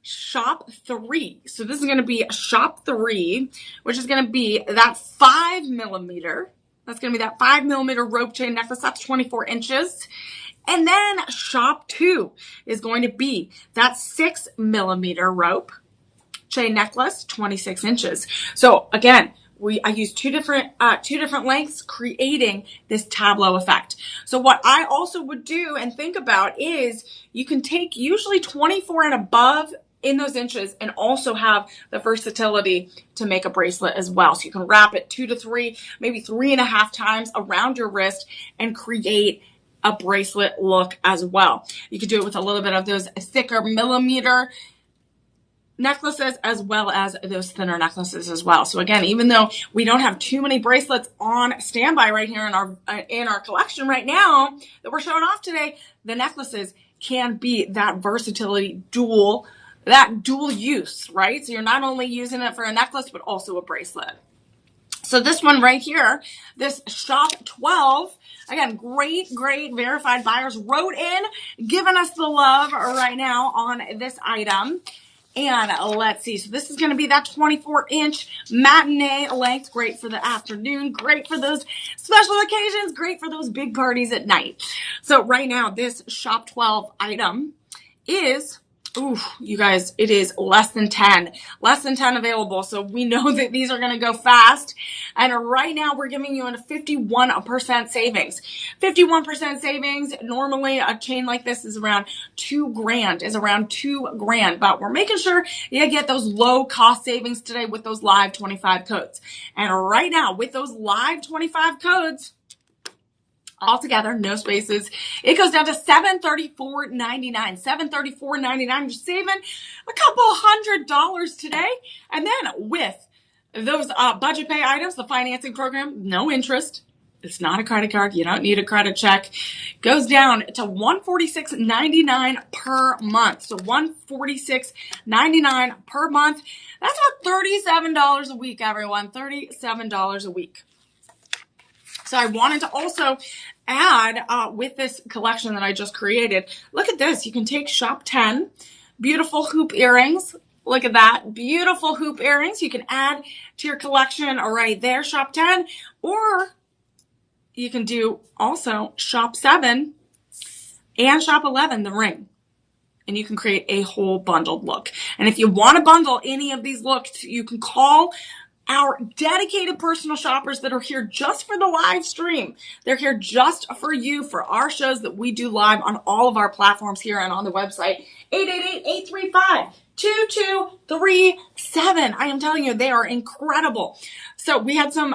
Shop 3. So this is going to be Shop 3, which is going to be that 5mm. That's going to be that 5mm rope chain necklace. That's 24 inches. And then Shop 2 is going to be that 6mm rope chain necklace, 26 inches. So again, I use two different lengths, creating this tableau effect. So what I also would do and think about is you can take usually 24 and above in those inches and also have the versatility to make a bracelet as well. So you can wrap it 2 to 3, maybe 3.5 times around your wrist and create a bracelet look as well. You could do it with a little bit of those thicker millimeter necklaces as well as those thinner necklaces as well. So again, even though we don't have too many bracelets on standby right here in our collection right now that we're showing off today, the necklaces can be that versatility dual use, right? So you're not only using it for a necklace, but also a bracelet. So this one right here, this Shop 12, again, great verified buyers wrote in, giving us the love right now on this item. And let's see. So this is going to be that 24-inch matinee length. Great for the afternoon. Great for those special occasions. Great for those big parties at night. So right now, this Shop 12 item is, you guys, it is less than 10 available. So we know that these are going to go fast. And right now we're giving you a 51% savings. 51% savings. Normally a chain like this is around $2,000, but we're making sure you get those low cost savings today with those live 25 codes. And right now with those live 25 codes, altogether, no spaces, it goes down to $734.99. $734.99. You're saving a couple $100 today. And then with those budget pay items, the financing program, no interest, It's not a credit card. You don't need a credit check. Goes down to $146.99 per month. So $146.99 per month. That's about $37 a week, everyone. $37 a week. So I wanted to also add with this collection that I just created, look at this. You can take shop 10, beautiful hoop earrings. Look at that. Beautiful hoop earrings. You can add to your collection right there, shop 10, or you can do also shop 7 and shop 11, the ring. And you can create a whole bundled look. And if you want to bundle any of these looks, you can call our dedicated personal shoppers that are here just for the live stream. They're here just for you, for our shows that we do live on all of our platforms here and on the website. 888-835-2237. I am telling you, they are incredible. So we had some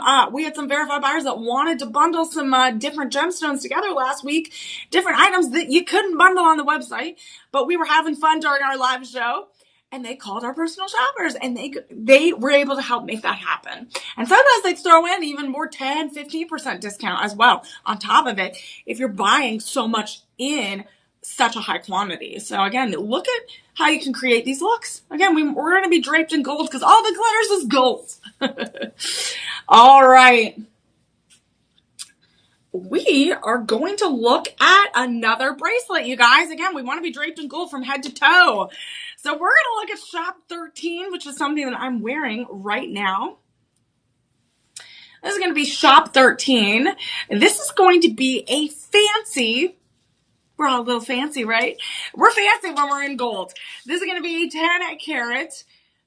verified buyers that wanted to bundle some different gemstones together last week, different items that you couldn't bundle on the website, but we were having fun during our live show. And they called our personal shoppers, and they were able to help make that happen. And sometimes they'd throw in even more 10, 15% discount as well on top of it if you're buying so much in such a high quantity. So again, look at how you can create these looks. Again, we're going to be draped in gold because all the glitters is gold. All right. We are going to look at another bracelet, you guys. Again, we want to be draped in gold from head to toe. So we're going to look at shop 13, which is something that I'm wearing right now. This is going to be shop 13. This is going to be a fancy, we're all a little fancy, right? We're fancy when we're in gold. This is going to be a 10 karat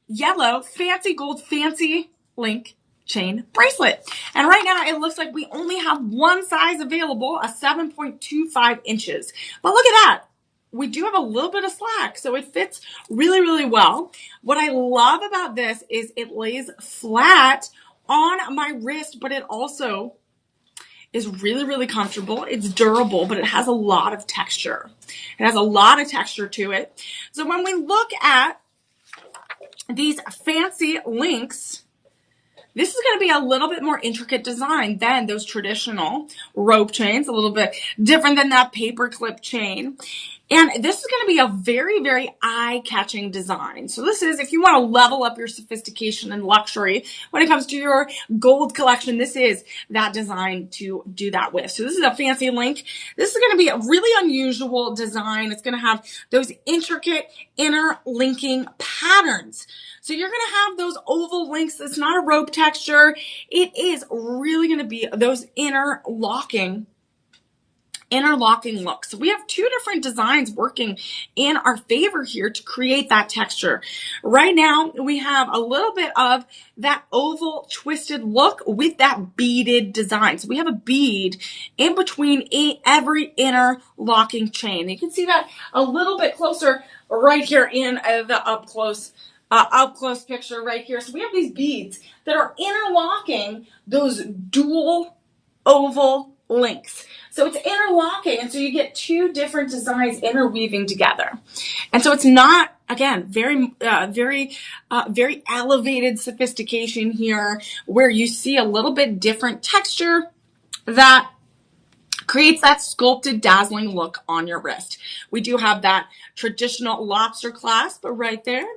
yellow fancy gold fancy link chain bracelet. And right now it looks like we only have one size available, a 7.25 inches. But look at that. We do have a little bit of slack, so it fits really, really well. What I love about this is it lays flat on my wrist, but it also is really, really comfortable. It's durable, but it has a lot of texture. It has a lot of texture to it. So when we look at these fancy links, this is going to be a little bit more intricate design than those traditional rope chains, a little bit different than that paper clip chain. And this is going to be a very, very eye-catching design. So this is, if you want to level up your sophistication and luxury when it comes to your gold collection, this is that design to do that with. So this is a fancy link. This is going to be a really unusual design. It's going to have those intricate interlinking patterns. So you're going to have those oval links. It's not a rope texture. It is really going to be those interlocking looks. So we have two different designs working in our favor here to create that texture. Right now, we have a little bit of that oval twisted look with that beaded design. So we have a bead in between every interlocking chain. You can see that a little bit closer right here in the up close picture right here. So we have these beads that are interlocking those dual oval links. So it's interlocking, and so you get two different designs interweaving together. And so it's not, again, very elevated sophistication here, where you see a little bit different texture that creates that sculpted, dazzling look on your wrist. We do have that traditional lobster clasp right there,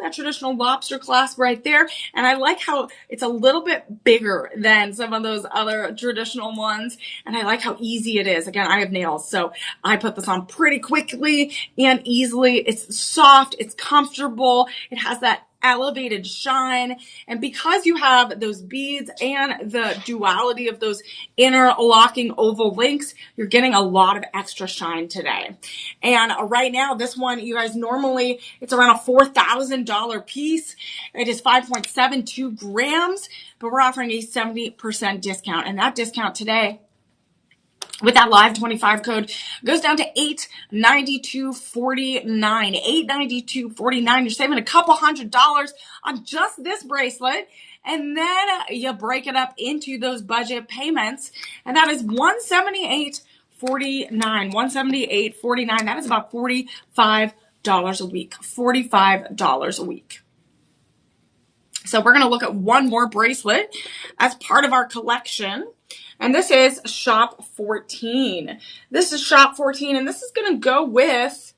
And I like how it's a little bit bigger than some of those other traditional ones. And I like how easy it is. Again, I have nails, so I put this on pretty quickly and easily. It's soft, it's comfortable, it has that elevated shine. And because you have those beads and the duality of those interlocking oval links, you're getting a lot of extra shine today. And right now, this one, you guys, normally it's around a $4,000 piece. It is 5.72 grams, but we're offering a 70% discount. And that discount today, with that live 25 code, goes down to $892.49. $892.49. You're saving a couple $100 on just this bracelet. And then you break it up into those budget payments. And that is $178.49. $178.49. That is about $45 a week. $45 a week. So we're going to look at one more bracelet as part of our collection. And this is shop 14. This is shop 14, and this is going to go with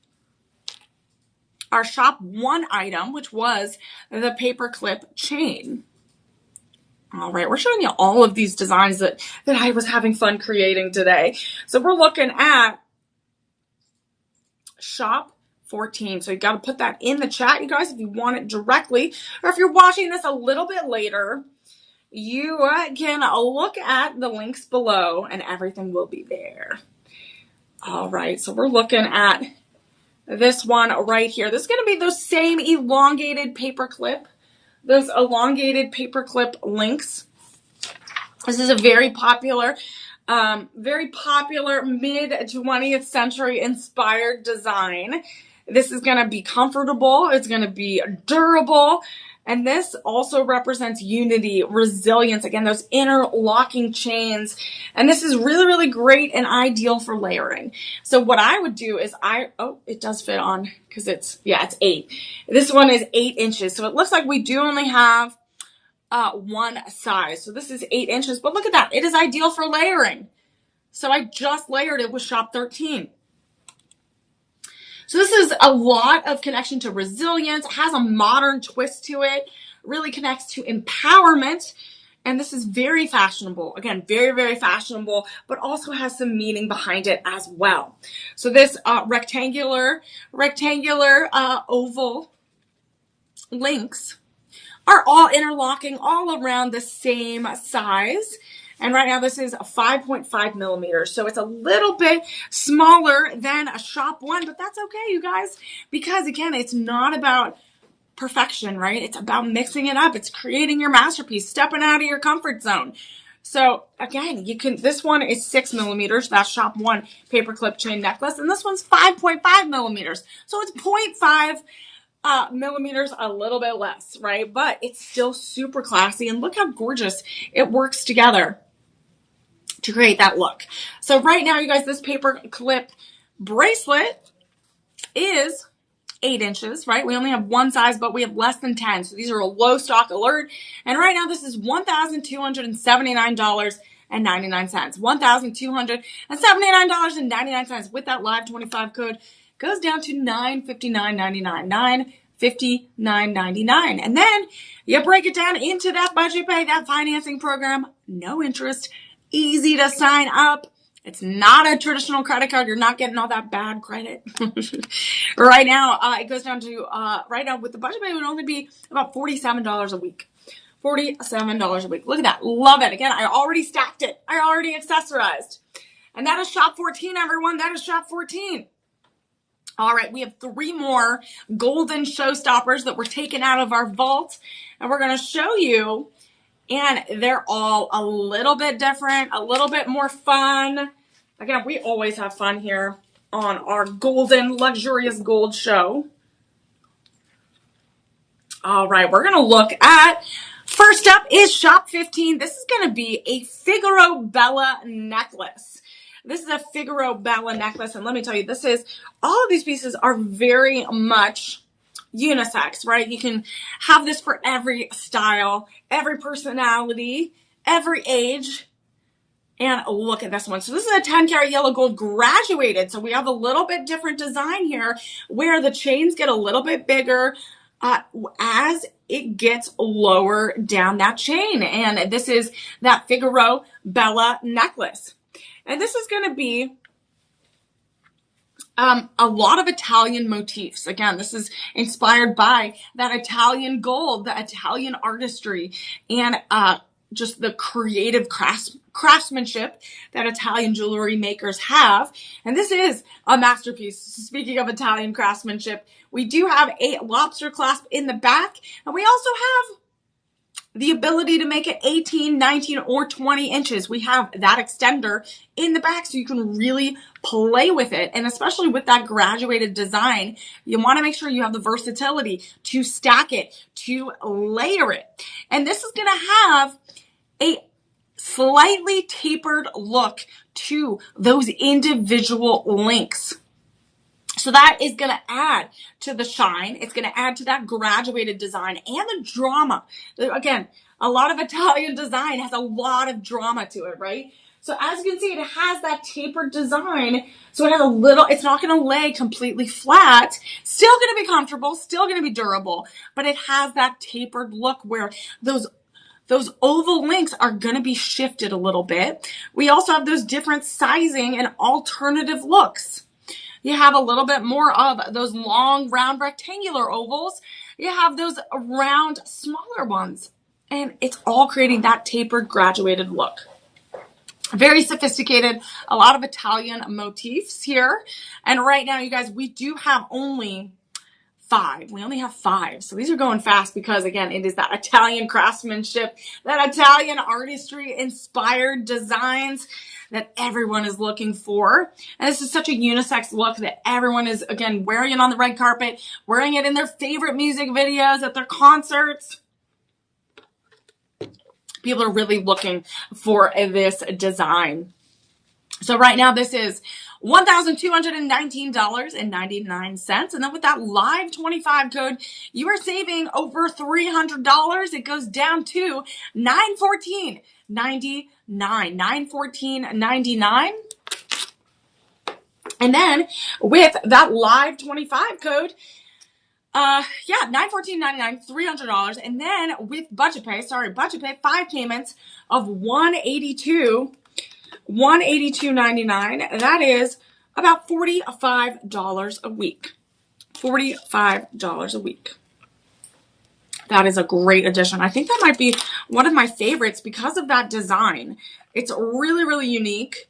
our shop 1 item, which was the paperclip chain. All right, we're showing you all of these designs that I was having fun creating today. So we're looking at shop 14. So you got to put that in the chat, you guys, if you want it directly, or if you're watching this a little bit later, you can look at the links below and everything will be there. All right, so we're looking at this one right here. This is going to be those same elongated paperclip, those elongated paperclip links. This is a very popular mid 20th century inspired design. This is going to be comfortable. It's going to be durable. And this also represents unity, resilience. Again, those interlocking chains. And this is really, really great and ideal for layering. So what I would do is it does fit on because it's 8. This one is 8 inches. So it looks like we do only have one size. So this is 8 inches, but look at that. It is ideal for layering. So I just layered it with shop 13. So this is a lot of connection to resilience, has a modern twist to it, really connects to empowerment. And this is very fashionable. Again, very, very fashionable, but also has some meaning behind it as well. So this rectangular oval links are all interlocking all around the same size. And right now this is 5.5 millimeters. So it's a little bit smaller than a shop 1, but that's okay, you guys, because again, it's not about perfection, right? It's about mixing it up. It's creating your masterpiece, stepping out of your comfort zone. So again, this one is 6 millimeters, that's shop 1 paperclip chain necklace. And this one's 5.5 millimeters. So it's 0.5 millimeters, a little bit less, right? But it's still super classy, and look how gorgeous it works together to create that look. So right now, you guys, this paper clip bracelet is 8 inches, right? We only have one size, but we have less than 10. So these are a low stock alert. And right now, this is $1,279.99. $1,279.99 with that live 25 code goes down to $959.99. $959.99. And then you break it down into that budget pay, that financing program, no interest, easy to sign up. It's not a traditional credit card. You're not getting all that bad credit. Right now, it goes down to, right now with the budget pay, it would only be about $47 a week. $47 a week. Look at that. Love it. Again, I already stacked it. I already accessorized. And that is shop 14, everyone. That is shop 14. All right, we have 3 more golden showstoppers that were taken out of our vault, and we're going to show you, and they're all a little bit different, a little bit more fun. Again, we always have fun here on our golden, luxurious gold show. All right, we're going to look at, first up is shop 15. This is going to be a Figaro Bella necklace. This is a Figaro Bella necklace, and let me tell you, all of these pieces are very much unisex, right? You can have this for every style, every personality, every age. And look at this one. So this is a 10 karat yellow gold graduated. So we have a little bit different design here where the chains get a little bit bigger as it gets lower down that chain. And this is that Figaro Bella necklace. And this is going to be a lot of Italian motifs. Again, this is inspired by that Italian gold, the Italian artistry, and just the creative craftsmanship that Italian jewelry makers have. And this is a masterpiece. Speaking of Italian craftsmanship, we do have a lobster clasp in the back, and we also have the ability to make it 18, 19, or 20 inches. We have that extender in the back so you can really play with it. And especially with that graduated design, you want to make sure you have the versatility to stack it, to layer it. And this is going to have a slightly tapered look to those individual links. So that is going to add to the shine. It's going to add to that graduated design and the drama. Again, a lot of Italian design has a lot of drama to it, right? So as you can see, it has that tapered design. So it has a little, it's not going to lay completely flat. Still going to be comfortable, still going to be durable, but it has that tapered look where those oval links are going to be shifted a little bit. We also have those different sizing and alternative looks. You have a little bit more of those long, round, rectangular ovals. You have those round, smaller ones. And it's all creating that tapered, graduated look. Very sophisticated, a lot of Italian motifs here. And right now, you guys, we do have only 5. We only have 5. So these are going fast because, again, it is that Italian craftsmanship, that Italian artistry inspired designs that everyone is looking for. And this is such a unisex look that everyone is, again, wearing it on the red carpet, wearing it in their favorite music videos, at their concerts. People are really looking for this design. So right now this is $1,219.99. And then with that live 25 code, you are saving over $300. It goes down to $914.99. $914.99. And then with that live 25 code, $914.99, $300. And then with budget pay, 5 payments of $182.99. That is about $45 a week. $45 a week. That is a great addition. I think that might be one of my favorites because of that design. It's really, really unique.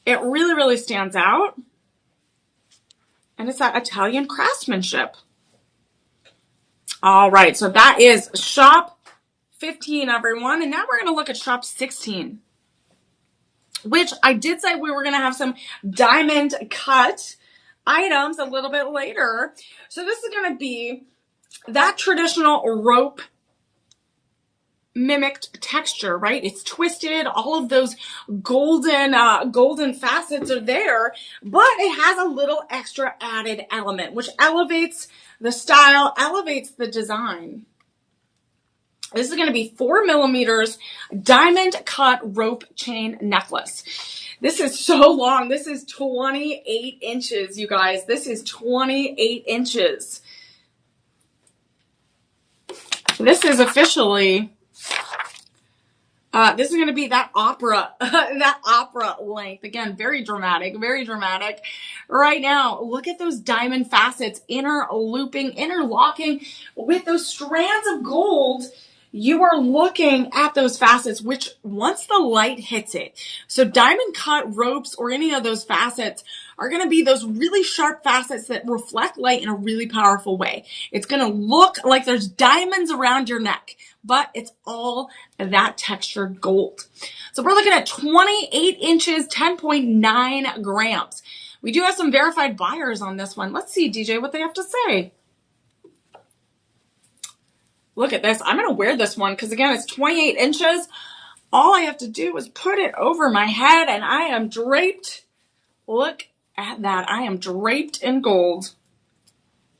It really, really stands out. And it's that Italian craftsmanship. All right, so that is shop 15, everyone. And now we're going to look at shop 16, which I did say we were going to have some diamond cut items a little bit later. So this is going to be that traditional rope mimicked texture, right? It's twisted. All of those golden facets are there, but it has a little extra added element, which elevates the style, elevates the design. This is going to be 4 millimeters diamond cut rope chain necklace. This is so long. This is 28 inches, you guys. This is 28 inches. This is officially, this is going to be that opera, that opera length. Again, very dramatic, very dramatic. Right now, look at those diamond facets, interlocking with those strands of gold. You are looking at those facets, which once the light hits it, so diamond cut ropes or any of those facets are going to be those really sharp facets that reflect light in a really powerful way. It's going to look like there's diamonds around your neck, but it's all that textured gold. So we're looking at 28 inches, 10.9 grams. We do have some verified buyers on this one. Let's see, DJ, what they have to say. Look at this. I'm going to wear this one because, again, it's 28 inches. All I have to do is put it over my head, and I am draped. Look at that. I am draped in gold.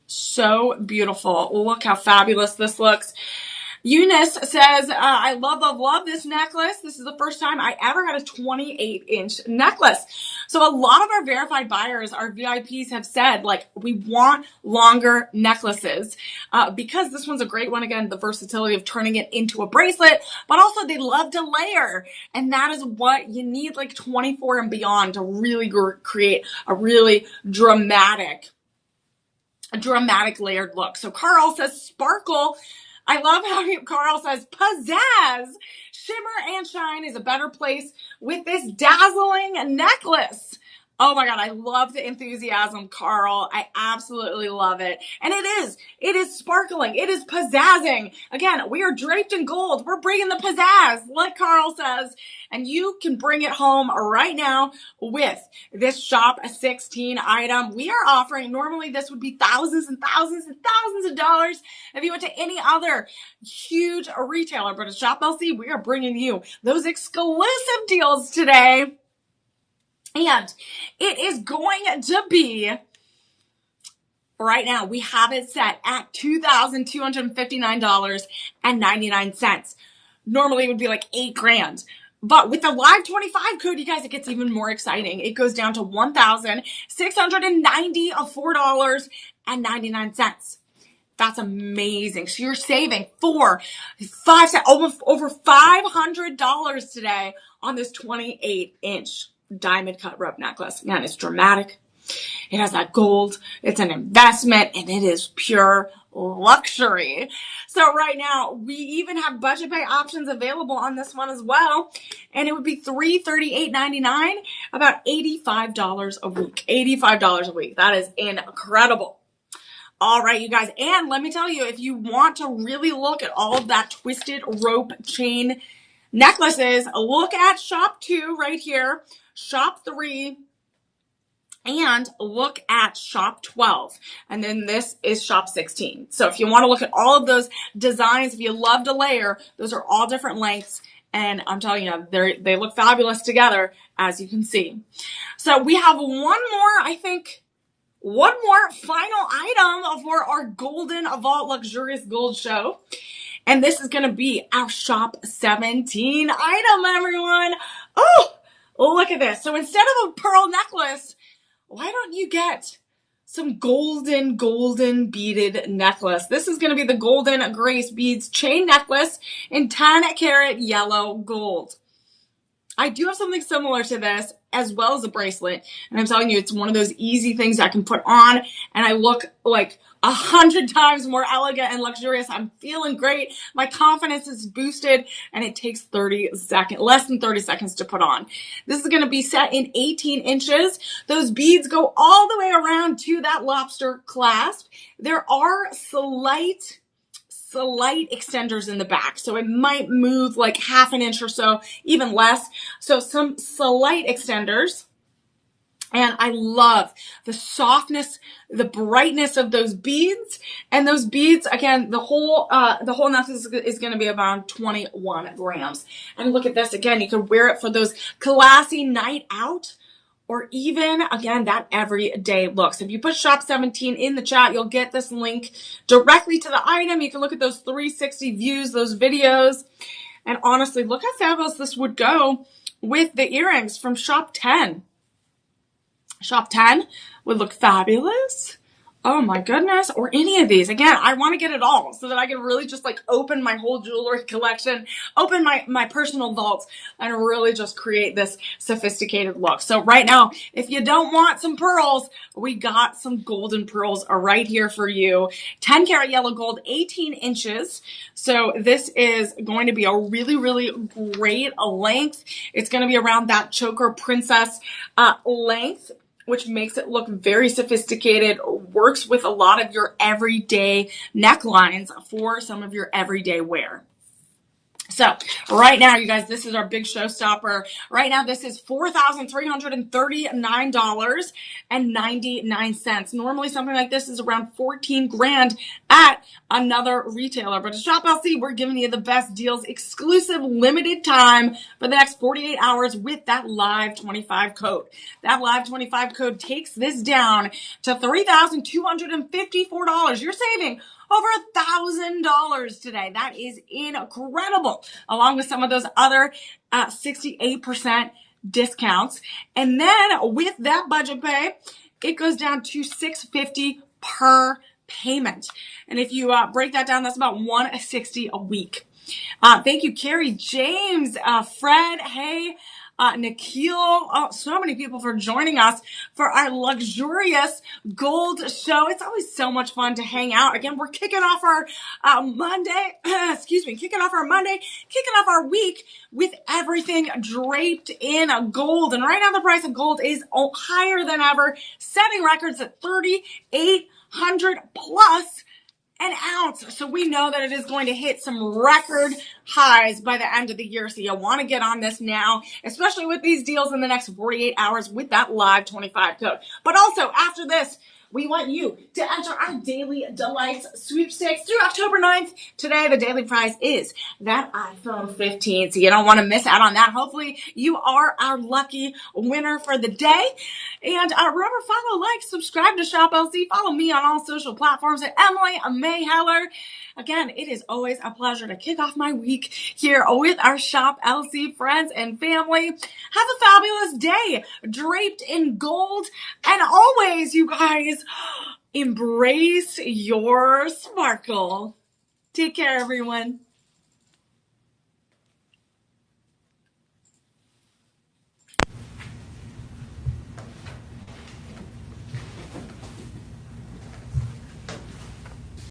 So beautiful. Look how fabulous this looks. Eunice says, I love this necklace. This is the first time I ever had a 28-inch necklace. So a lot of our verified buyers, our VIPs, have said, like, we want longer necklaces because this one's a great one. Again, the versatility of turning it into a bracelet, but also they love to layer. And that is what you need, like 24 and beyond, to really create a really dramatic layered look. So Carl says sparkle. I love how Carl says pizzazz. Shimmer and shine is a better place with this dazzling necklace. Oh my God, I love the enthusiasm, Carl. I absolutely love it. And it is sparkling. It is pizzazzing. Again, we are draped in gold. We're bringing the pizzazz, like Carl says. And you can bring it home right now with this Shop 16 item. We are offering, normally this would be thousands and thousands and thousands of dollars if you went to any other huge retailer. But at Shop LC, we are bringing you those exclusive deals today. And it is going to be, right now, we have it set at $2,259.99. Normally it would be like $8,000. But with the live 25 code, you guys, it gets even more exciting. It goes down to $1,694.99. That's amazing. So you're saving over $500 today on this 28-inch diamond cut rope necklace. Man, it's dramatic. It has that gold. It's an investment, and it is pure luxury. So right now, we even have budget pay options available on this one as well. And it would be $338.99, about $85 a week. $85 a week. That is incredible. All right, you guys. And let me tell you, if you want to really look at all of that twisted rope chain necklaces, look at shop 2 right here, shop 3, and look at shop 12. And then this is shop 16. So if you want to look at all of those designs, if you love to layer, those are all different lengths. And I'm telling you, they look fabulous together, as you can see. So we have one more final item for our Golden Vault Luxurious Gold Show. And this is going to be our shop 17 item, everyone. Oh, look at this. So instead of a pearl necklace, why don't you get some golden beaded necklace? This is going to be the Golden Grace Beads chain necklace in 10-karat yellow gold. I do have something similar to this, as well as a bracelet. And I'm telling you, it's one of those easy things I can put on, and I look like 100 times more elegant and luxurious. I'm feeling great. My confidence is boosted, and it takes less than 30 seconds to put on. This is going to be set in 18 inches. Those beads go all the way around to that lobster clasp. There are slight extenders in the back, so it might move like half an inch or so, even less. So some slight extenders. And I love the softness, the brightness of those beads. And those beads, again, the whole necklace is going to be about 21 grams. And look at this. Again, you could wear it for those classy night out, or even, again, that everyday look. So if you put shop 17 in the chat, you'll get this link directly to the item. You can look at those 360 views, those videos. And honestly, look how fabulous this would go with the earrings from shop 10. Shop 10 would look fabulous. Oh my goodness. Or any of these. Again, I want to get it all so that I can really just like open my whole jewelry collection, open my personal vaults, and really just create this sophisticated look. So right now, if you don't want some pearls, we got some golden pearls right here for you. 10 karat yellow gold, 18 inches. So this is going to be a really great length. It's going to be around that choker princess length, which makes it look very sophisticated, works with a lot of your everyday necklines for some of your everyday wear. So right now, you guys, this is our big showstopper. Right now, this is $4,339.99. Normally, something like this is around 14 grand at another retailer. But at Shop LC, we're giving you the best deals, exclusive limited time for the next 48 hours with that live 25 code. That live 25 code takes this down to $3,254. You're saving over $1,000 today. That is incredible, along with some of those other 68% discounts. And then with that budget pay, it goes down to $650 per payment. And if you break that down, that's about $160 a week. Thank you, Carrie, James, Fred, hey, Nikhil, so many people for joining us for our luxurious gold show. It's always so much fun to hang out. Again, we're kicking off our Monday, kicking off our week with everything draped in gold. And right now the price of gold is higher than ever, setting records at $3,800 plus an ounce. So we know that it is going to hit some record highs by the end of the year. So you'll want to get on this now, especially with these deals in the next 48 hours with that live 25 code. But also after this, we want you to enter our Daily Delights sweepstakes through October 9th. Today, the daily prize is that iPhone 15, so you don't want to miss out on that. Hopefully, you are our lucky winner for the day. And remember, follow, like, subscribe to Shop LC. Follow me on all social platforms at Emily Mae. Again, it is always a pleasure to kick off my week here with our Shop LC friends and family. Have a fabulous day, draped in gold. And always, you guys, embrace your sparkle. Take care, everyone.